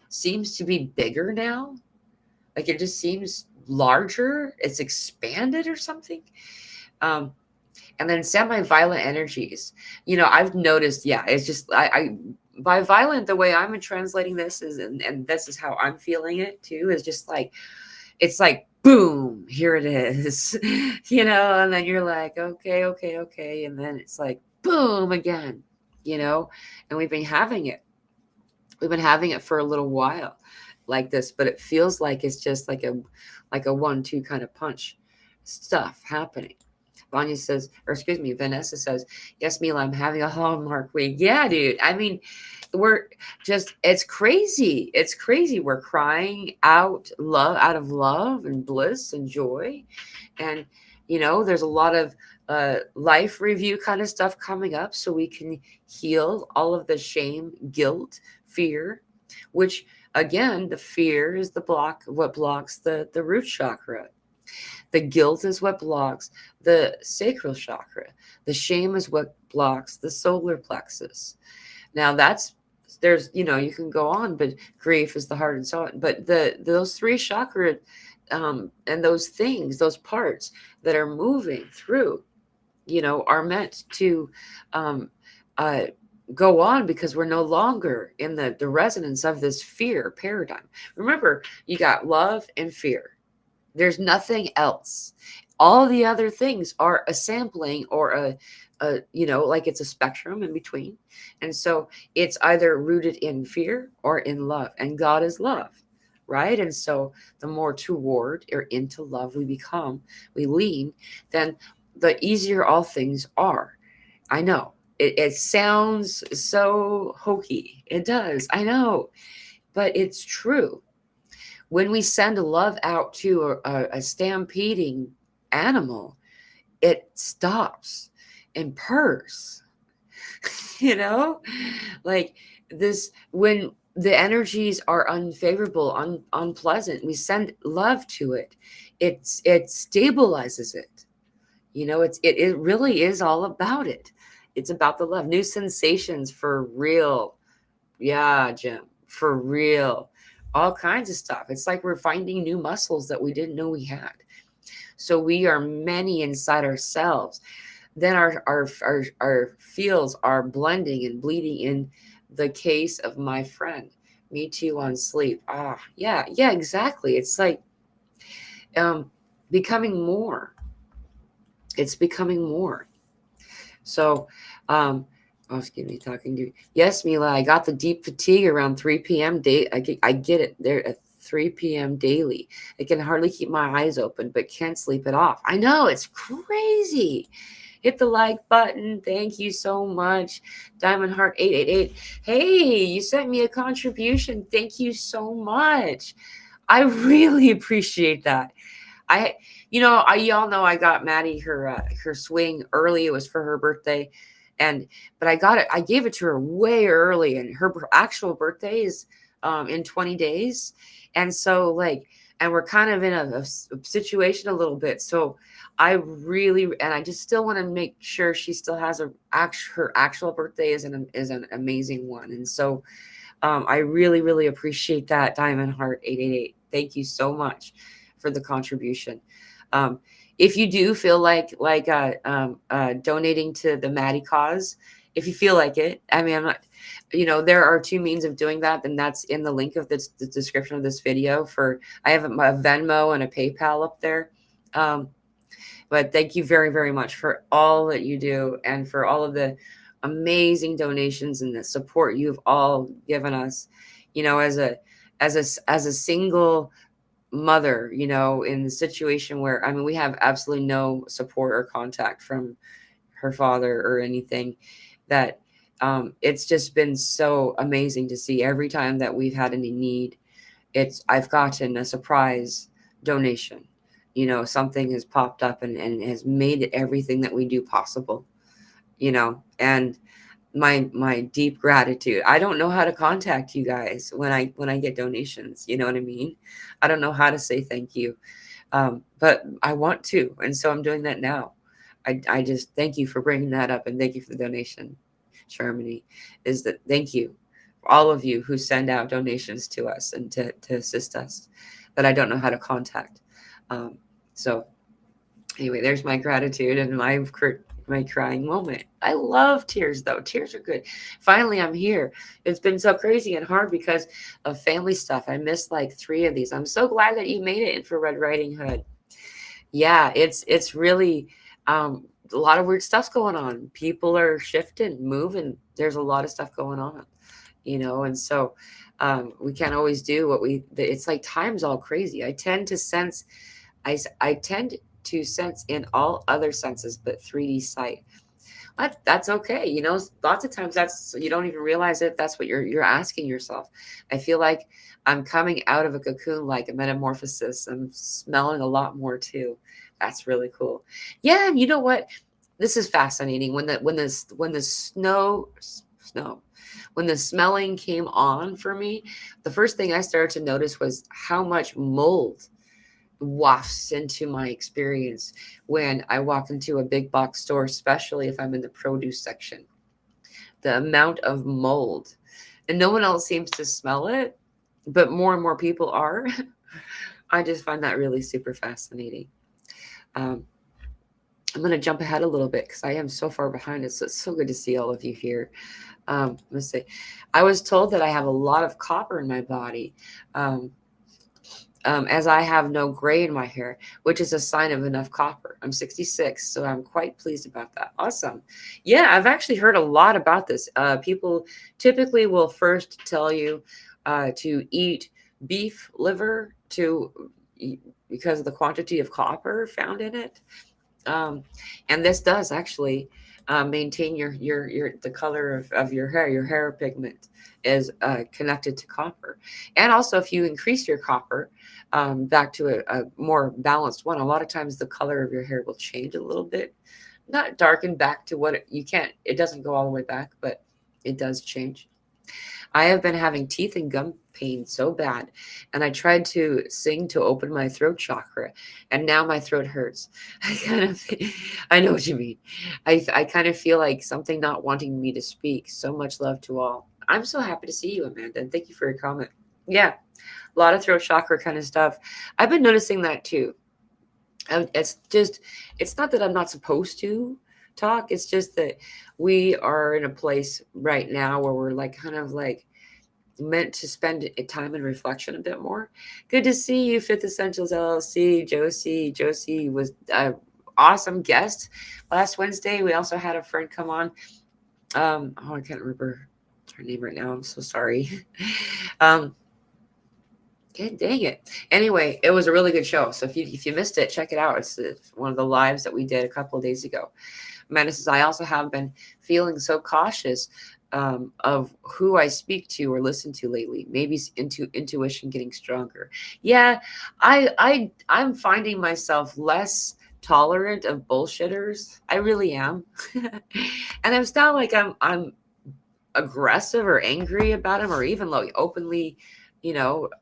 seems to be bigger now. Like, it just seems larger. It's expanded or something. And then semi-violent energies. I've noticed, yeah, it's just, I by violent, the way I'm translating this is, and this is how I'm feeling it too, is just like, it's like, boom, here it is, and then you're like, okay, okay, okay. And then it's like, boom again, and we've been having it. We've been having it for a little while like this, but it feels like it's just like a 1-2 kind of punch stuff happening. Vanya says, or excuse me, Vanessa says, yes, Mila, I'm having a Hallmark week. Yeah, dude. I mean, it's crazy. It's crazy. We're crying out of love and bliss and joy. And, there's a lot of life review kind of stuff coming up, so we can heal all of the shame, guilt, fear, which, again, the fear is what blocks the root chakra. The guilt is what blocks the sacral chakra. The shame is what blocks the solar plexus. Now there's, you can go on, but grief is the heart and so on. But those 3 chakra, and those things, those parts that are moving through, are meant to go on, because we're no longer in the resonance of this fear paradigm. Remember, you got love and fear. There's nothing else. All the other things are a sampling, or a like, it's a spectrum in between. And so it's either rooted in fear or in love. And God is love. right? And so the more toward or into love we become, we lean, then the easier all things are. I know. It sounds so hokey. It does. I know. But it's true. When we send love out to a stampeding animal, it stops and purrs. You know, like this, when the energies are unfavorable, unpleasant, we send love to it. It stabilizes it. You know, it really is all about it. It's about the love. New sensations for real. Yeah, Jim, for real. All kinds of stuff. It's like we're finding new muscles that we didn't know we had. So we are many inside ourselves. Then our fields are blending and bleeding. In the case of my friend, me too on sleep. Ah, yeah, exactly. It's like um becoming more. It's becoming more. So, oh, excuse me, talking to you. Yes, Mila, I got the deep fatigue around 3 p.m. day. I get it there at 3 p.m. daily. I can hardly keep my eyes open, but can't sleep it off. I know, it's crazy. Hit the like button. Thank you so much. Diamond Heart 888. Hey, you sent me a contribution. Thank you so much. I really appreciate that. I, y'all know I got Maddie her swing early. It was for her birthday, but I got it. I gave it to her way early, and her actual birthday is in 20 days, and so like, and we're kind of in a situation a little bit. So I really, and I just still want to make sure she still has her actual birthday is an amazing one, and so I really appreciate that, Diamond Heart 888. Thank you so much for the contribution. Um, if you do feel like donating to the Maddie cause, if you feel like it, I mean, I'm not, there are two means of doing that, and that's in the link of the description of this video. I have a Venmo and a PayPal up there. But thank you very much for all that you do, and for all of the amazing donations and the support you've all given us. As a single mother, in the situation where, I mean, we have absolutely no support or contact from her father or anything, that it's just been so amazing to see every time that we've had any need. I've gotten a surprise donation. Something has popped up and has made it everything that we do possible. And my deep gratitude. I don't know how to contact you guys when I get donations. You know what I mean? I don't know how to say thank you, but I want to, and so I'm doing that now. I just thank you for bringing that up, and thank you for the donation, Germany. Thank you for all of you who send out donations to us and to assist us that I don't know how to contact. So anyway, there's my gratitude and my crying moment. I love tears, though. Tears are good. Finally, I'm here. It's been so crazy and hard because of family stuff. I missed like 3 of these. I'm so glad that you made it in for Red Riding Hood. Yeah, it's really a lot of weird stuff's going on. People are shifting, moving. There's a lot of stuff going on, and so we can't always do it's like time's all crazy. I tend to sense in all other senses but 3D sight. That's okay. Lots of times you don't even realize it. That's what you're asking yourself. I feel like I'm coming out of a cocoon, like a metamorphosis. I'm smelling a lot more too. That's really cool. Yeah, and you know what? This is fascinating. When the smelling came on for me, the first thing I started to notice was how much mold wafts into my experience when I walk into a big box store, especially if I'm in the produce section. The amount of mold, and no one else seems to smell it, but more and more people are. I just find that really super fascinating. I'm going to jump ahead a little bit because I am so far behind. It's so good to see all of you here. Let's see. I was told that I have a lot of copper in my body. As I have no gray in my hair, which is a sign of enough copper. I'm 66, so I'm quite pleased about that. Awesome. Yeah, I've actually heard a lot about this. People typically will first tell you to eat beef liver to because of the quantity of copper found in it. Um, and this does actually maintain your the color of your hair. Your hair pigment is connected to copper, and also if you increase your copper back to a more balanced one, a lot of times the color of your hair will change a little bit, not darken back to what you can't. It doesn't go all the way back, but it does change. I have been having teeth and gum pain so bad, and I tried to sing to open my throat chakra, and now my throat hurts. I kind of, I know what you mean. I kind of feel like something not wanting me to speak. So much love to all. I'm so happy to see you, Amanda, and thank you for your comment. Yeah, a lot of throat chakra kind of stuff. I've been noticing that too. It's just, it's not that I'm not supposed to talk. It's just that we are in a place right now where we're like kind of like meant to spend time in reflection a bit more. Good to see you, Fifth Essentials LLC. Josie. Josie was an awesome guest last Wednesday. We also had a friend come on. Oh, I can't remember her name right now. I'm so sorry. um, God dang it. Anyway, it was a really good show. So if you missed it, check it out. It's one of the lives that we did a couple of days ago. Amanda says, I also have been feeling so cautious of who I speak to or listen to lately. Maybe intuition getting stronger. Yeah, I'm finding myself less tolerant of bullshitters. I really am. And it's not like I'm aggressive or angry about them or even like openly,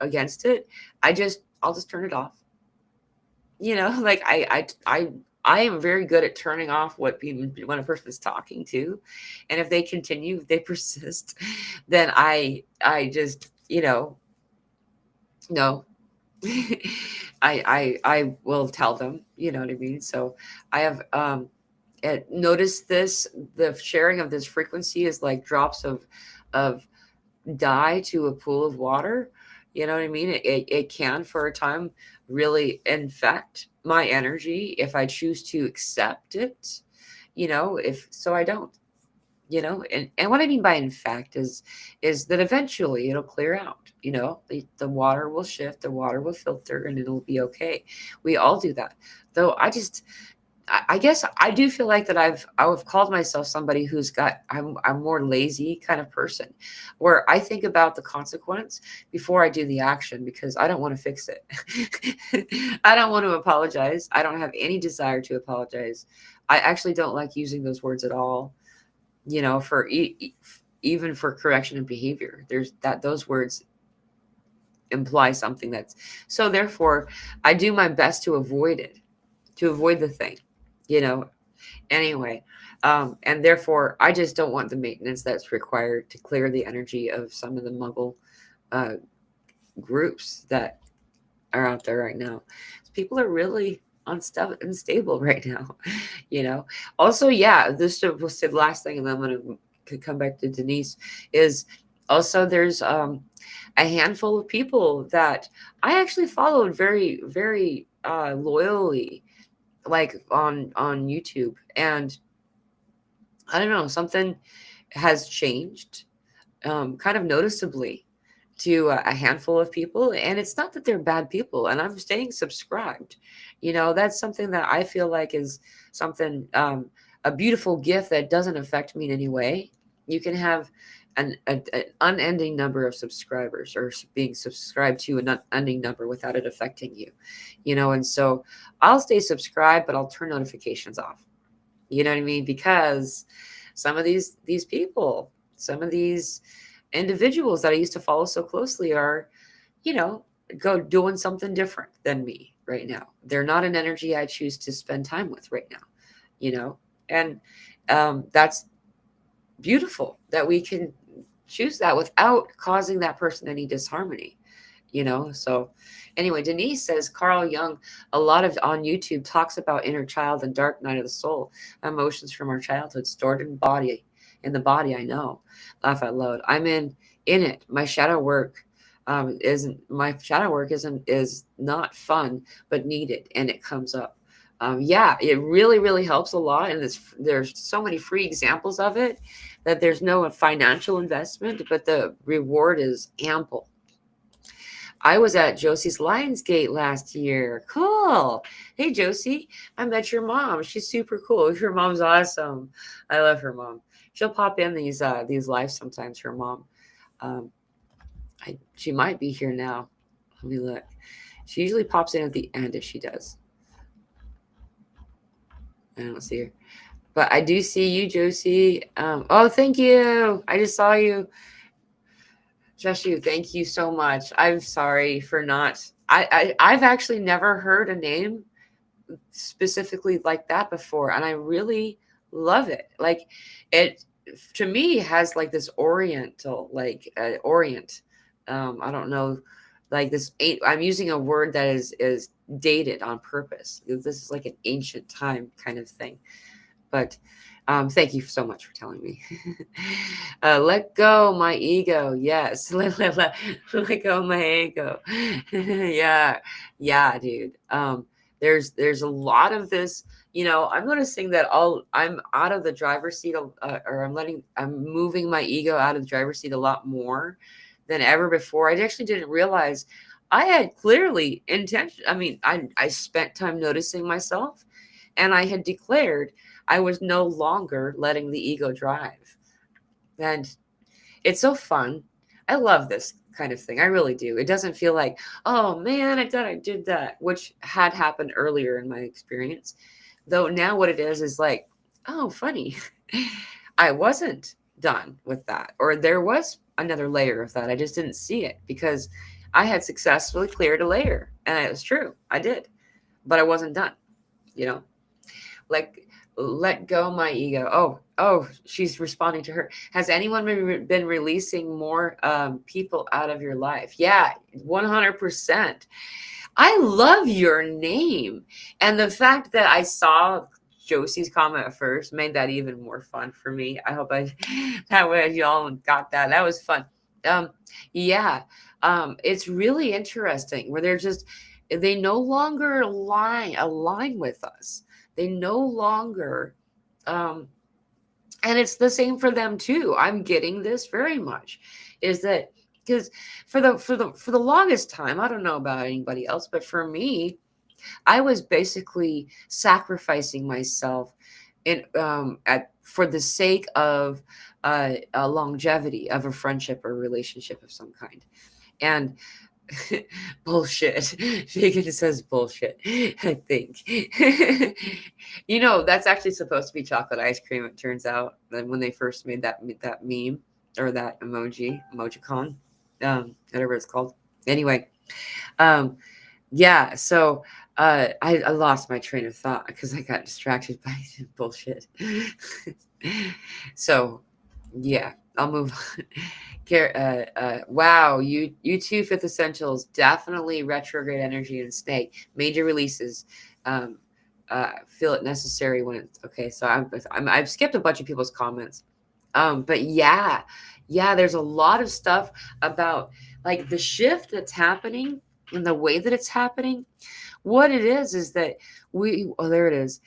against it. I'll just turn it off. Like I am very good at turning off when a person is talking to, and if they continue, if they persist, then I just no. I will tell them, you know what I mean? So I have noticed this. The sharing of this frequency is like drops of dye to a pool of water. You know what I mean? It can for a time really infect my energy if I choose to accept it, if so I don't, and what I mean by infect is that eventually it'll clear out, the water will shift, the water will filter, and it'll be okay. We all do that. Though I guess I do feel like that I've called myself somebody who's got I'm more lazy kind of person, where I think about the consequence before I do the action because I don't want to fix it. I don't want to apologize. I don't have any desire to apologize. I actually don't like using those words at all. For even for correction of behavior, there's those words imply something that's so. Therefore, I do my best to avoid it, to avoid the thing, you know anyway. And therefore I just don't want the maintenance that's required to clear the energy of some of the muggle uh, groups that are out there right now. People are really unstable right now. Also, yeah, this was the last thing, and then I'm going to come back to Denise. Is also there's a handful of people that I actually followed very, very loyally, like on YouTube, and I don't know, something has changed kind of noticeably to a handful of people, and it's not that they're bad people, and I'm staying subscribed. That's something that I feel like is something, a beautiful gift that doesn't affect me in any way. You can have an unending number of subscribers, or being subscribed to an unending number without it affecting you. And so I'll stay subscribed, but I'll turn notifications off. You know what I mean? Because some of these people, some of these individuals that I used to follow so closely are, you know, go doing something different than me right now. They're not an energy I choose to spend time with right now, and that's beautiful that we can choose that without causing that person any disharmony. So anyway, Denise says Carl Jung a lot of on YouTube talks about inner child and dark night of the soul, emotions from our childhood stored in the body. I know. Laugh out loud. I'm in it. My shadow work is not fun but needed, and it comes up. Yeah, it really, really helps a lot, and there's so many free examples of it that there's no financial investment, but the reward is ample. I was at Josie's Lionsgate last year. Cool. Hey, Josie, I met your mom. She's super cool. Your mom's awesome. I love her mom. She'll pop in these lives sometimes. Her mom. Um, she might be here now. Let me look. She usually pops in at the end if she does. I don't see her. But I do see you, Josie. Oh, thank you. I just saw you. Jashu, thank you so much. I'm sorry for not. I've actually never heard a name specifically like that before, and I really love it. Like it to me has like this oriental, like orient. I don't know, like this. I'm using a word that is dated on purpose. This is like an ancient time kind of thing. But thank you so much for telling me. Let go my ego. Yes. Let go my ego. Yeah. Yeah, dude. There's a lot of this, I'm noticing that I'm out of the driver's seat, or I'm moving my ego out of the driver's seat a lot more than ever before. I actually didn't realize I had clearly intention. I mean, I spent time noticing myself, and I had declared I was no longer letting the ego drive. And it's so fun. I love this kind of thing. I really do. It doesn't feel like, oh man, I thought I did that, which had happened earlier in my experience. Though now what it is like, oh, funny. I wasn't done with that. Or there was another layer of that. I just didn't see it because I had successfully cleared a layer. And it was true. I did. But I wasn't done, you know? Like, let go my ego. Oh, she's responding to her. Has anyone been releasing more people out of your life? Yeah, 100%. I love your name. And the fact that I saw Josie's comment at first made that even more fun for me. I hope that way y'all got that. That was fun. Um, yeah. It's really interesting where they no longer align with us. They no longer, and it's the same for them too. I'm getting this very much, is that because for the longest time, I don't know about anybody else, but for me, I was basically sacrificing myself for the sake of a longevity of a friendship or relationship of some kind, and bullshit. Vegan says bullshit, I think. That's actually supposed to be chocolate ice cream, it turns out. And when they first made that meme or that emojicon, whatever it's called. Anyway, yeah, so I lost my train of thought because I got distracted by bullshit. So yeah, I'll move on. Wow, you too, Fifth Essentials, definitely retrograde energy and snake. Major releases. Feel it necessary when it's okay. So I've skipped a bunch of people's comments. But yeah, there's a lot of stuff about like the shift that's happening and the way that it's happening. What it is that there it is.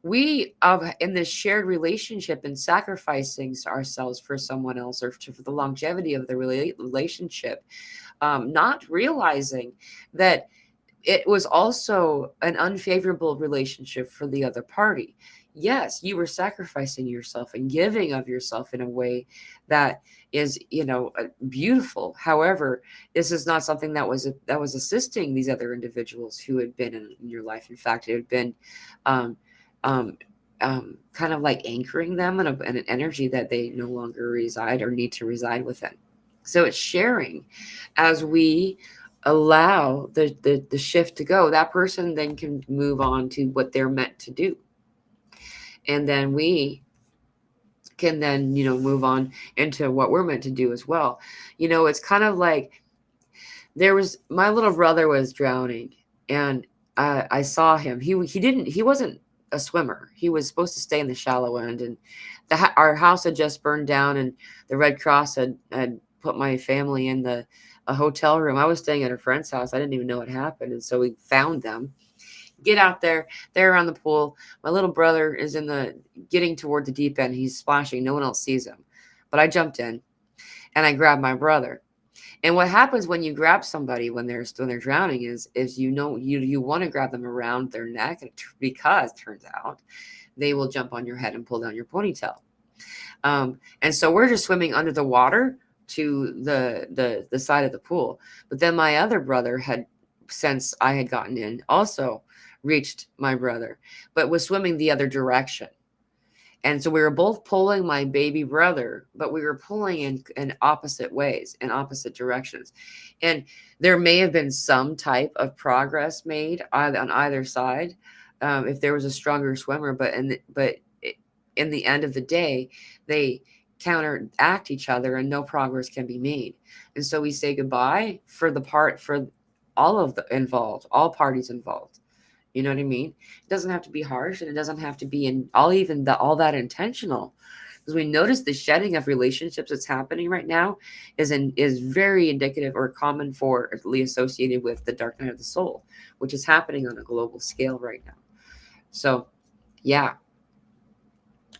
We in this shared relationship and sacrificing ourselves for someone else or for the longevity of the relationship, not realizing that it was also an unfavorable relationship for the other party. Yes, you were sacrificing yourself and giving of yourself in a way that is, beautiful. However, this is not something that was assisting these other individuals who had been in your life. In fact, it had been um, um, kind of like anchoring them in an energy that they no longer reside or need to reside within. So it's sharing as we allow the shift to go. That person then can move on to what they're meant to do, and then we can then move on into what we're meant to do as well. It's kind of like my little brother was drowning, and I saw him. He wasn't a swimmer. He was supposed to stay in the shallow end, and our house had just burned down, and the Red Cross had put my family in a hotel room. I was staying at a friend's house. I didn't even know what happened, and so we found them. Get out there. They're around the pool. My little brother is getting toward the deep end. He's splashing. No one else sees him, but I jumped in and I grabbed my brother. And what happens when you grab somebody when they're drowning is you want to grab them around their neck, because turns out they will jump on your head and pull down your ponytail. And so we're just swimming under the water to the side of the pool. But then my other brother had, since I had gotten in, also reached my brother, but was swimming the other direction. And so we were both pulling my baby brother, but we were pulling in opposite ways, in opposite directions. And there may have been some type of progress made on either side, if there was a stronger swimmer. But in the end of the day, they counteract each other, and no progress can be made. And so we say goodbye for all of the involved, all parties involved. You know what I mean? It doesn't have to be harsh, and it doesn't have to be all that intentional. Because we notice the shedding of relationships that's happening right now is very indicative or common for, associated with the dark night of the soul, which is happening on a global scale right now. So, yeah,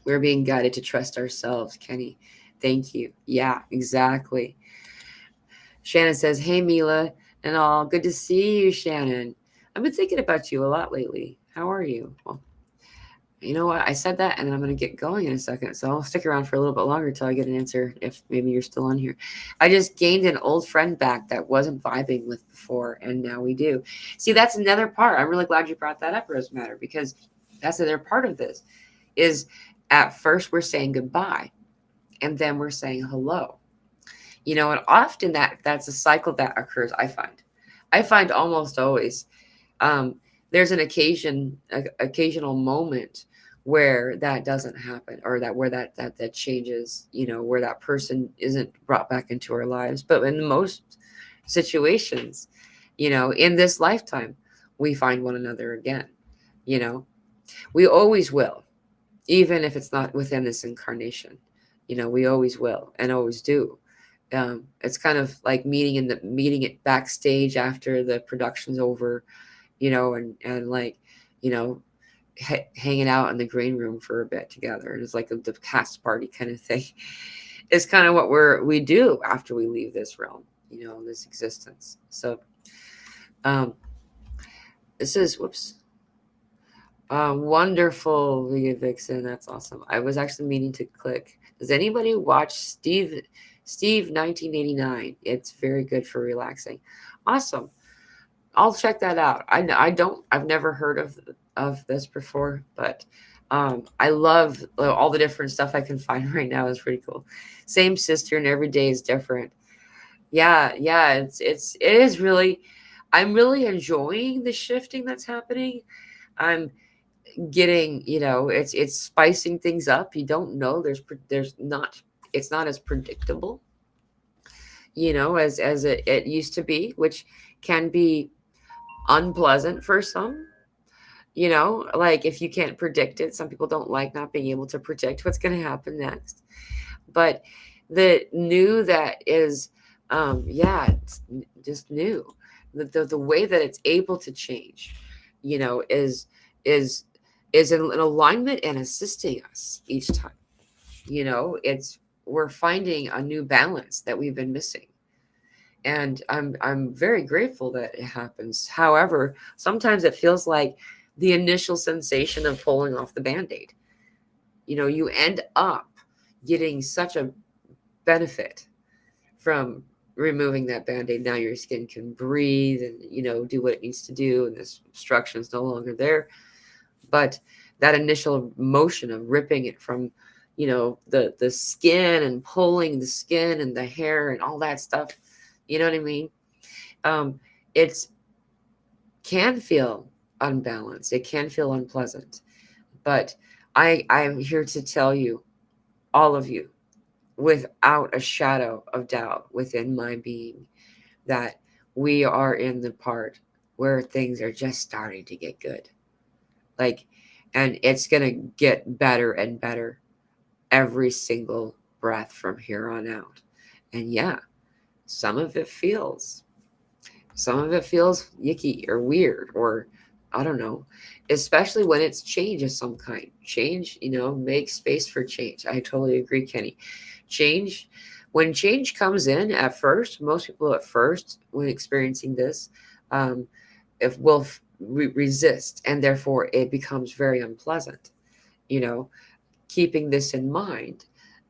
we're being guided to trust ourselves, Kenny. Thank you. Yeah, exactly. Shannon says, "Hey, Mila and all. Good to see you, Shannon. I've been thinking about you a lot lately. How are you?" Well, you know what? I said that, and then I'm going to get going in a second. So I'll stick around for a little bit longer until I get an answer, if maybe you're still on here. I just gained an old friend back that wasn't vibing with before, and now we do. See, that's another part. I'm really glad you brought that up, Rose Matter, because that's another part of this. Is at first we're saying goodbye, and then we're saying hello. And often that's a cycle that occurs. I find almost always, there's an occasional moment where that doesn't happen, or where that changes, where that person isn't brought back into our lives. But in most situations, in this lifetime, we find one another again. We always will, even if it's not within this incarnation. We always will and always do. It's kind of like meeting it backstage after the production's over, and like, hanging out in the green room for a bit together. And it's like the cast party kind of thing. It's kind of what we do after we leave this realm, this existence. So, this is, whoops. Wonderful, Vegan Vixen. That's awesome. I was actually meaning to click. Does anybody watch Steve 1989? It's very good for relaxing. Awesome. I'll check that out. I've never heard of this before, but I love all the different stuff I can find right now. Is pretty cool. Same sister, and every day is different. Yeah. It is really. I'm really enjoying the shifting that's happening. I'm getting, it's spicing things up. You don't know. It's not as predictable, as it used to be, which can be unpleasant for some. Like, if you can't predict it, some people don't like not being able to predict what's going to happen next. But the new that is, it's just new. The way that it's able to change, is in alignment and assisting us each time. We're finding a new balance that we've been missing. And I'm very grateful that it happens. However, sometimes it feels like the initial sensation of pulling off the Band-Aid. You end up getting such a benefit from removing that Band-Aid. Now your skin can breathe and, do what it needs to do, and this obstruction is no longer there. But that initial motion of ripping it from, the skin, and pulling the skin and the hair and all that stuff, you know what I mean? It can feel unbalanced. It can feel unpleasant. But I'm here to tell you, all of you, without a shadow of doubt within my being, that we are in the part where things are just starting to get good. And it's going to get better and better every single breath from here on out. And yeah, some of it feels yucky or weird, or I don't know, especially when it's change of some kind. Change, make space for change. I totally agree, Kenny. Change, when change comes in at first, most people at first, when experiencing this, if will resist, and therefore it becomes very unpleasant. You know, keeping this in mind,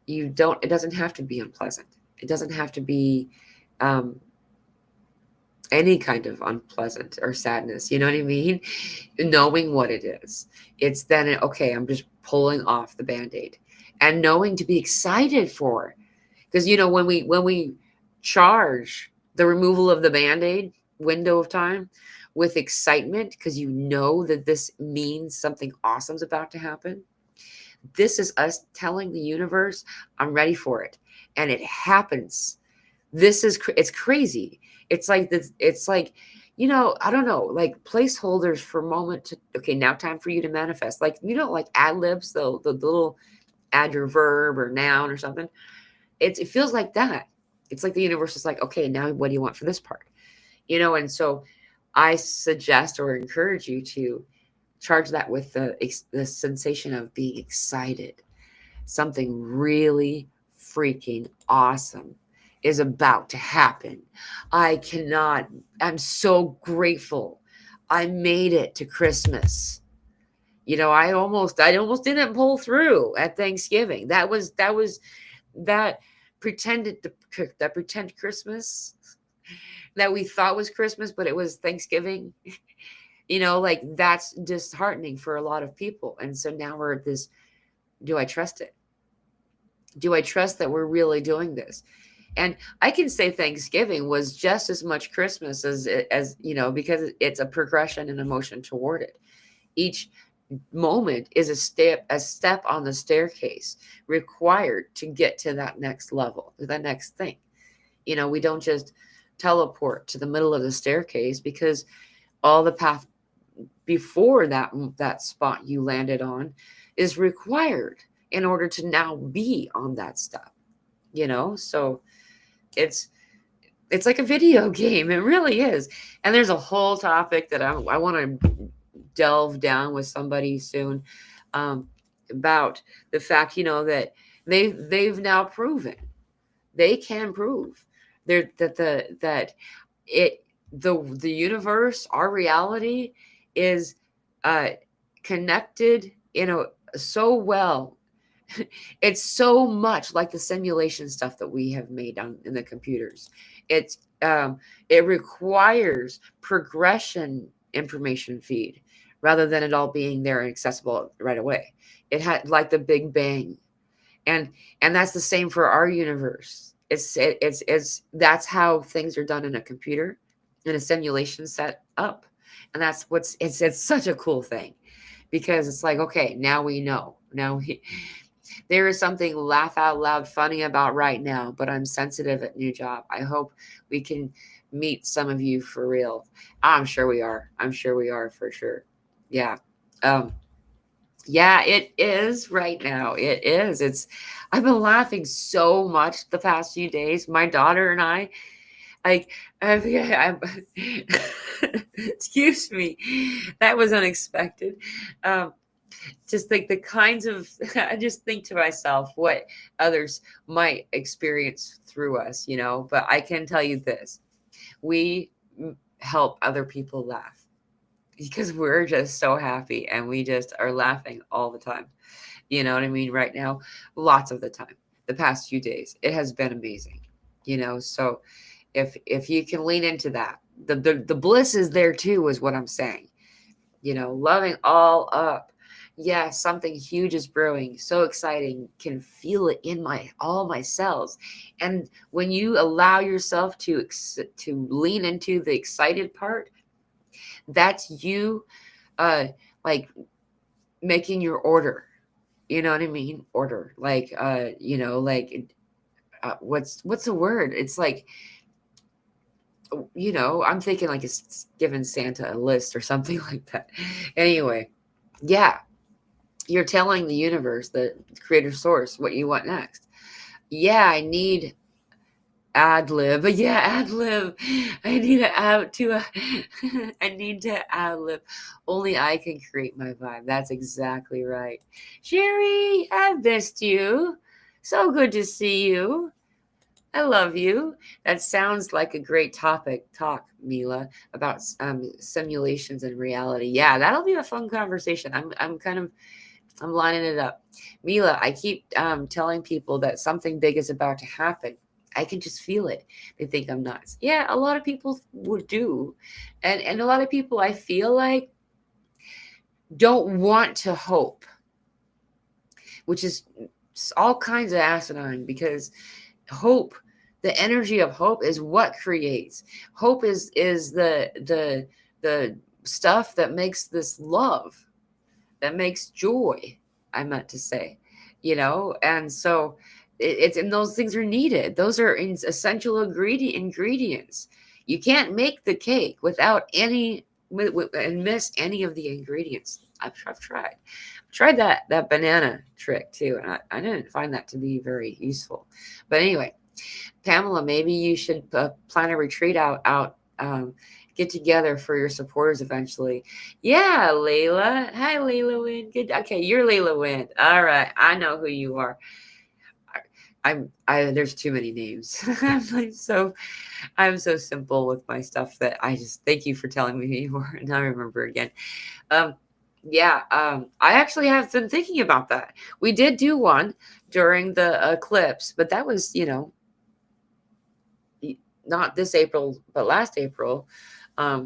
it doesn't have to be unpleasant. It doesn't have to be um, any kind of unpleasant or sadness. You know what I mean? Knowing what it is, it's then okay. I'm just pulling off the band-aid, and knowing to be excited for, because when we charge the removal of the band-aid window of time with excitement, because that this means something awesome's about to happen. This is us telling the universe, I'm ready for it. And it happens. It's crazy. It's like this, it's like, I don't know, like placeholders for a moment to, okay, now time for you to manifest. Like, like ad libs, the little add your verb or noun or something. It feels like that. It's like the universe is like, okay, now what do you want for this part? And so I suggest or encourage you to charge that with the sensation of being excited. Something really freaking awesome is about to happen. I'm so grateful. I made it to Christmas. I almost didn't pull through at Thanksgiving. That pretend Christmas that we thought was Christmas, but it was Thanksgiving. Like that's disheartening for a lot of people. And so now we're at this, do I trust it? Do I trust that we're really doing this? And I can say Thanksgiving was just as much Christmas as because it's a progression and emotion toward it. Each moment is a step on the staircase required to get to that next level, to that next thing. We don't just teleport to the middle of the staircase, because all the path before that spot you landed on is required in order to now be on that step. So it's like a video game. It really is. And there's a whole topic that I want to delve down with somebody soon, about the fact that they've now proven, they can prove that the universe, our reality, is connected so well. It's so much like the simulation stuff that we have made in the computers. It requires progression information feed rather than it all being there and accessible right away. It had like the Big Bang, and that's the same for our universe. That's how things are done in a computer, in a simulation set up. And that's it's such a cool thing, because it's like, okay, now we know. There is something laugh out loud funny about right now, but I'm sensitive at new job. I hope we can meet some of you for real. I'm sure we are. I'm sure we are, for sure. Yeah. Yeah, it is right now. It is. I've been laughing so much the past few days. My daughter and I, like, excuse me, that was unexpected. Just like the kinds of, I just think to myself what others might experience through us, but I can tell you this, we help other people laugh, because we're just so happy and we just are laughing all the time. You know what I mean? Right now, lots of the time, the past few days, it has been amazing, so if you can lean into that, the bliss is there too, is what I'm saying. Loving all up. Yeah, something huge is brewing. So exciting. Can feel it in all my cells. And when you allow yourself to lean into the excited part, that's you like making your order. You know what I mean? Order. Like what's the word? It's like, I'm thinking like it's giving Santa a list or something like that. Anyway, yeah, you're telling the universe, the creator source, what you want next. Yeah, I need ad lib. Yeah, ad lib. I need I need to ad lib. Only I can create my vibe. That's exactly right. Sherry, I've missed you. So good to see you. I love you. That sounds like a great topic. Talk, Mila, about simulations and reality. Yeah, that'll be a fun conversation. I'm lining it up. Mila, I keep telling people that something big is about to happen. I can just feel it. They think I'm nuts. Yeah, a lot of people would do. And a lot of people, I feel like, don't want to hope, which is all kinds of asinine, because hope, the energy of hope, is what creates. Hope is the stuff that makes this love, that makes joy, I meant to say, and so it's, and those things are needed. Those are essential ingredients. You can't make the cake without any and miss any of the ingredients. I've tried that banana trick too, and I didn't find that to be very useful. But anyway, Pamela, maybe you should plan a retreat out get together for your supporters eventually. Yeah, Layla. Hi, Layla Wind. Good. Okay, you're Layla Wind. All right, I know who you are. There's too many names. I'm so simple with my stuff that I just thank you for telling me who you are, and I remember again. Um, yeah, I actually have been thinking about that. We did do one during the eclipse, but that was, not this April, but last April,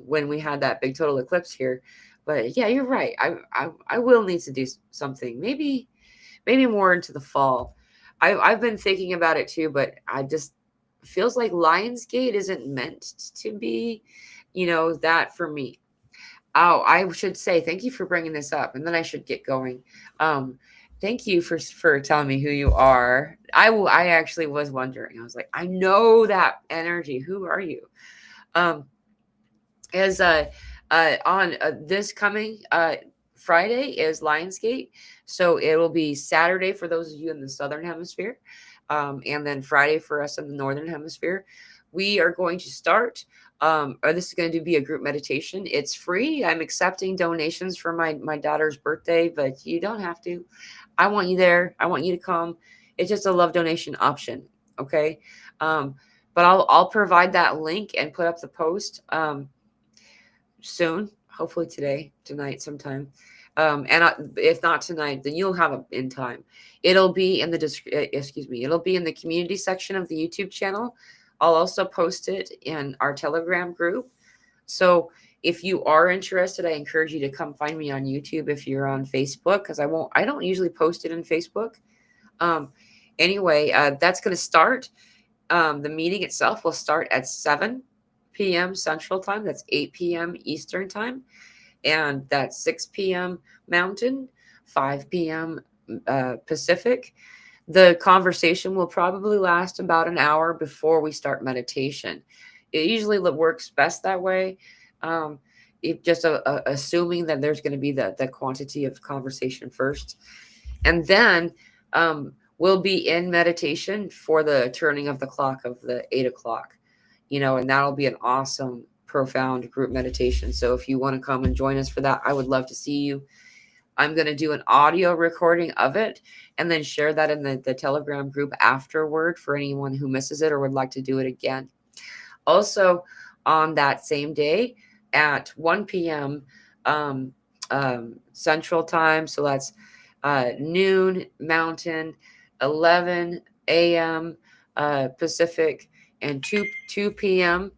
when we had that big total eclipse here. But yeah, you're right. I will need to do something. Maybe more into the fall. I've been thinking about it too, but I just feels like Lionsgate isn't meant to be, that for me. Oh, I should say thank you for bringing this up, and then I should get going. Um, Thank you for telling me who you are. I actually was wondering. I was like, I know that energy. Who are you? Um, as on this coming Friday is Lionsgate, so it will be Saturday for those of you in the Southern Hemisphere, and then Friday for us in the Northern Hemisphere. We are going to start, or this is going to be a group meditation. It's free. I'm accepting donations for my daughter's birthday, but you don't have to. I want you there. I want you to come. It's just a love donation option. Okay. But I'll provide that link and put up the post soon, hopefully tonight sometime. If not tonight, then you'll have it in time. It'll be in the it'll be in the community section of the YouTube channel. I'll also post it in our Telegram group. So if you are interested, I encourage you to come find me on YouTube. If you're on Facebook, because I don't usually post it in Facebook. Um, anyway, that's going to start. The meeting itself will start at 7 p.m. Central Time. That's 8 p.m. Eastern Time. And that's 6 p.m. Mountain, 5 p.m. Pacific. The conversation will probably last about an hour before we start meditation. It usually works best that way. Just assuming that there's going to be the quantity of conversation first. And then we'll be in meditation for the turning of the clock of the 8 o'clock, and that'll be an awesome, profound group meditation. So if you want to come and join us for that, I would love to see you. I'm going to do an audio recording of it and then share that in the Telegram group afterward for anyone who misses it or would like to do it again. Also, on that same day at 1 p.m. Central Time, so that's noon Mountain, 11 a.m. Pacific, and 2 p.m.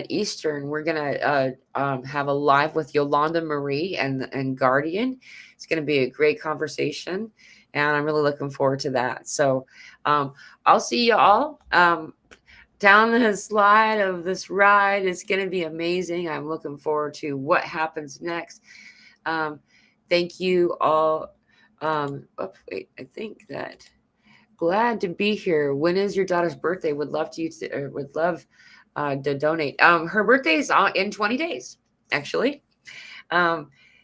Eastern, we're gonna have a live with Yolanda Marie and Guardian. It's gonna be a great conversation, and I'm really looking forward to that. So I'll see you all down the slide of this ride. It's gonna be amazing. I'm looking forward to what happens next. Thank you all. I think that glad to be here. When is your daughter's birthday? Would love to donate. Her birthday is in 20 days, actually.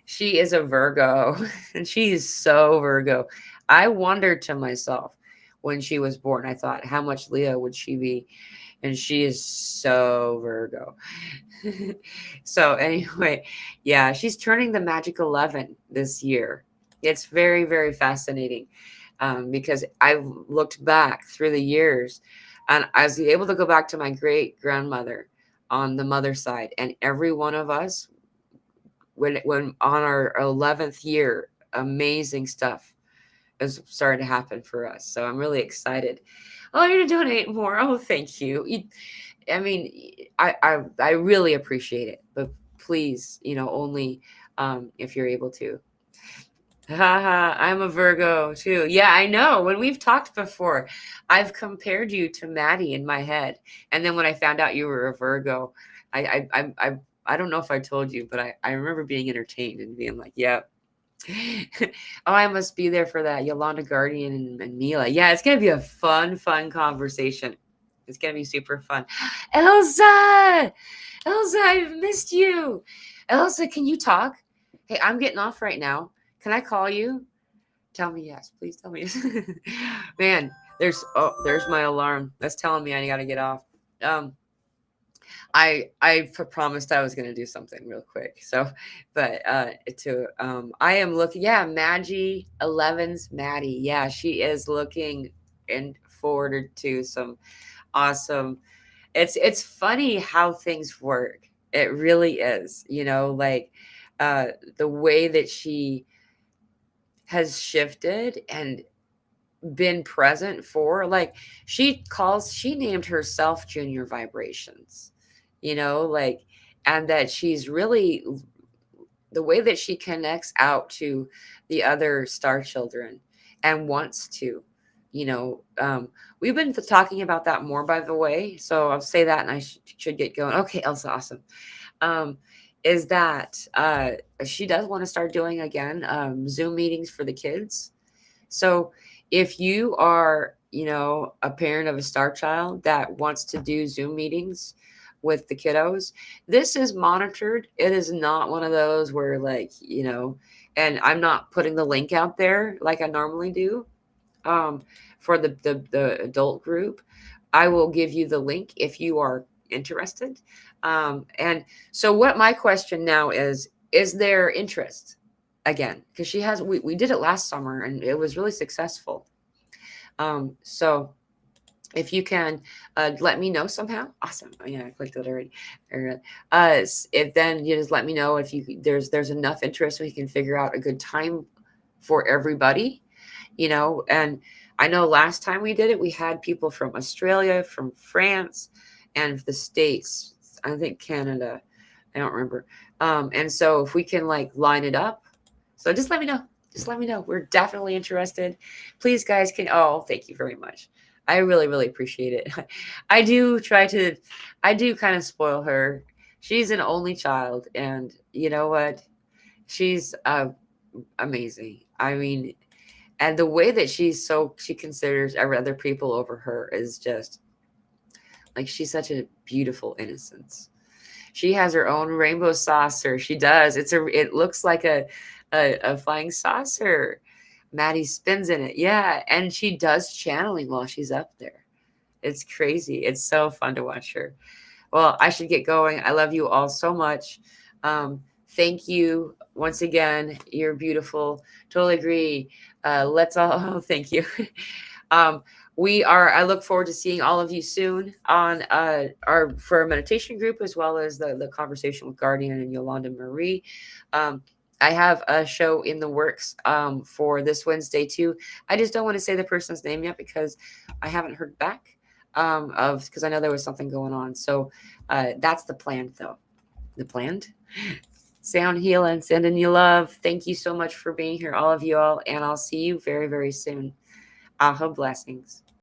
She is a Virgo, and she is so Virgo. I wondered to myself when she was born, I thought, how much Leo would she be? And she is so Virgo. So anyway, yeah, she's turning the magic 11 this year. It's very, very fascinating. Because I've looked back through the years And I was able to go back to my great grandmother on the mother side, and every one of us, when on our 11th year, amazing stuff is starting to happen for us. So I'm really excited. Oh, you're gonna donate more. Oh, thank you. I mean, I really appreciate it, but please, only if you're able to. Haha, I'm a Virgo too. Yeah, I know. When we've talked before, I've compared you to Maddie in my head, and then when I found out you were a Virgo, I don't know if I told you, but I remember being entertained and being like, "Yeah, oh, I must be there for that." Yolanda Guardian and Mila. Yeah, it's gonna be a fun conversation. It's gonna be super fun. Elsa, Elsa, I've missed you. Elsa, can you talk? Hey, I'm getting off right now. Can I call you? Tell me yes. Please tell me yes. Man, there's my alarm. That's telling me I gotta get off. Um, I promised I was gonna do something real quick. So, but I am looking. Yeah, Maggie 11's Maddie. Yeah, she is looking and forwarded to some awesome. It's funny how things work. It really is. Like uh, the way that she has shifted and been present for, like, she named herself Junior Vibrations, like, and that she's really, the way that she connects out to the other star children and wants to, we've been talking about that more, by the way, so I'll say that, and I should get going. Okay, Elsa, awesome. um is that she does want to start doing again Zoom meetings for the kids. So if you are, a parent of a star child that wants to do Zoom meetings with the kiddos, this is monitored. It is not one of those where, like, and I'm not putting the link out there like I normally do um, for the adult group. I will give you the link if you are interested. And so what my question now is there interest again? Because we did it last summer and it was really successful. So if you can let me know somehow, awesome. Oh, yeah, I clicked it already. If then you just let me know if there's enough interest, we can figure out a good time for everybody, and I know last time we did it, we had people from Australia, from France, and the States. I think Canada. I don't remember. And so if we can, like, line it up, so just let me know. Just let me know. We're definitely interested. Please, guys, oh, thank you very much. I really, really appreciate it. I do kind of spoil her. She's an only child, and you know what? She's amazing. I mean, and the way that she considers other people over her is just like, she's such a beautiful innocence. She has her own rainbow saucer. She does. It looks like a flying saucer. Maddie spins in it. Yeah, and she does channeling while she's up there. It's crazy. It's so fun to watch her. Well, I should get going. I love you all so much. Thank you once again. You're beautiful. Totally agree. Let's all, oh, thank you. um, I look forward to seeing all of you soon on for our meditation group, as well as the conversation with Guardian and Yolanda Marie. I have a show in the works for this Wednesday too. I just don't want to say the person's name yet because I haven't heard back because I know there was something going on. So that's the plan, though. The planned sound healing, sending you love. Thank you so much for being here, all of you all, and I'll see you very, very soon. Aha, blessings.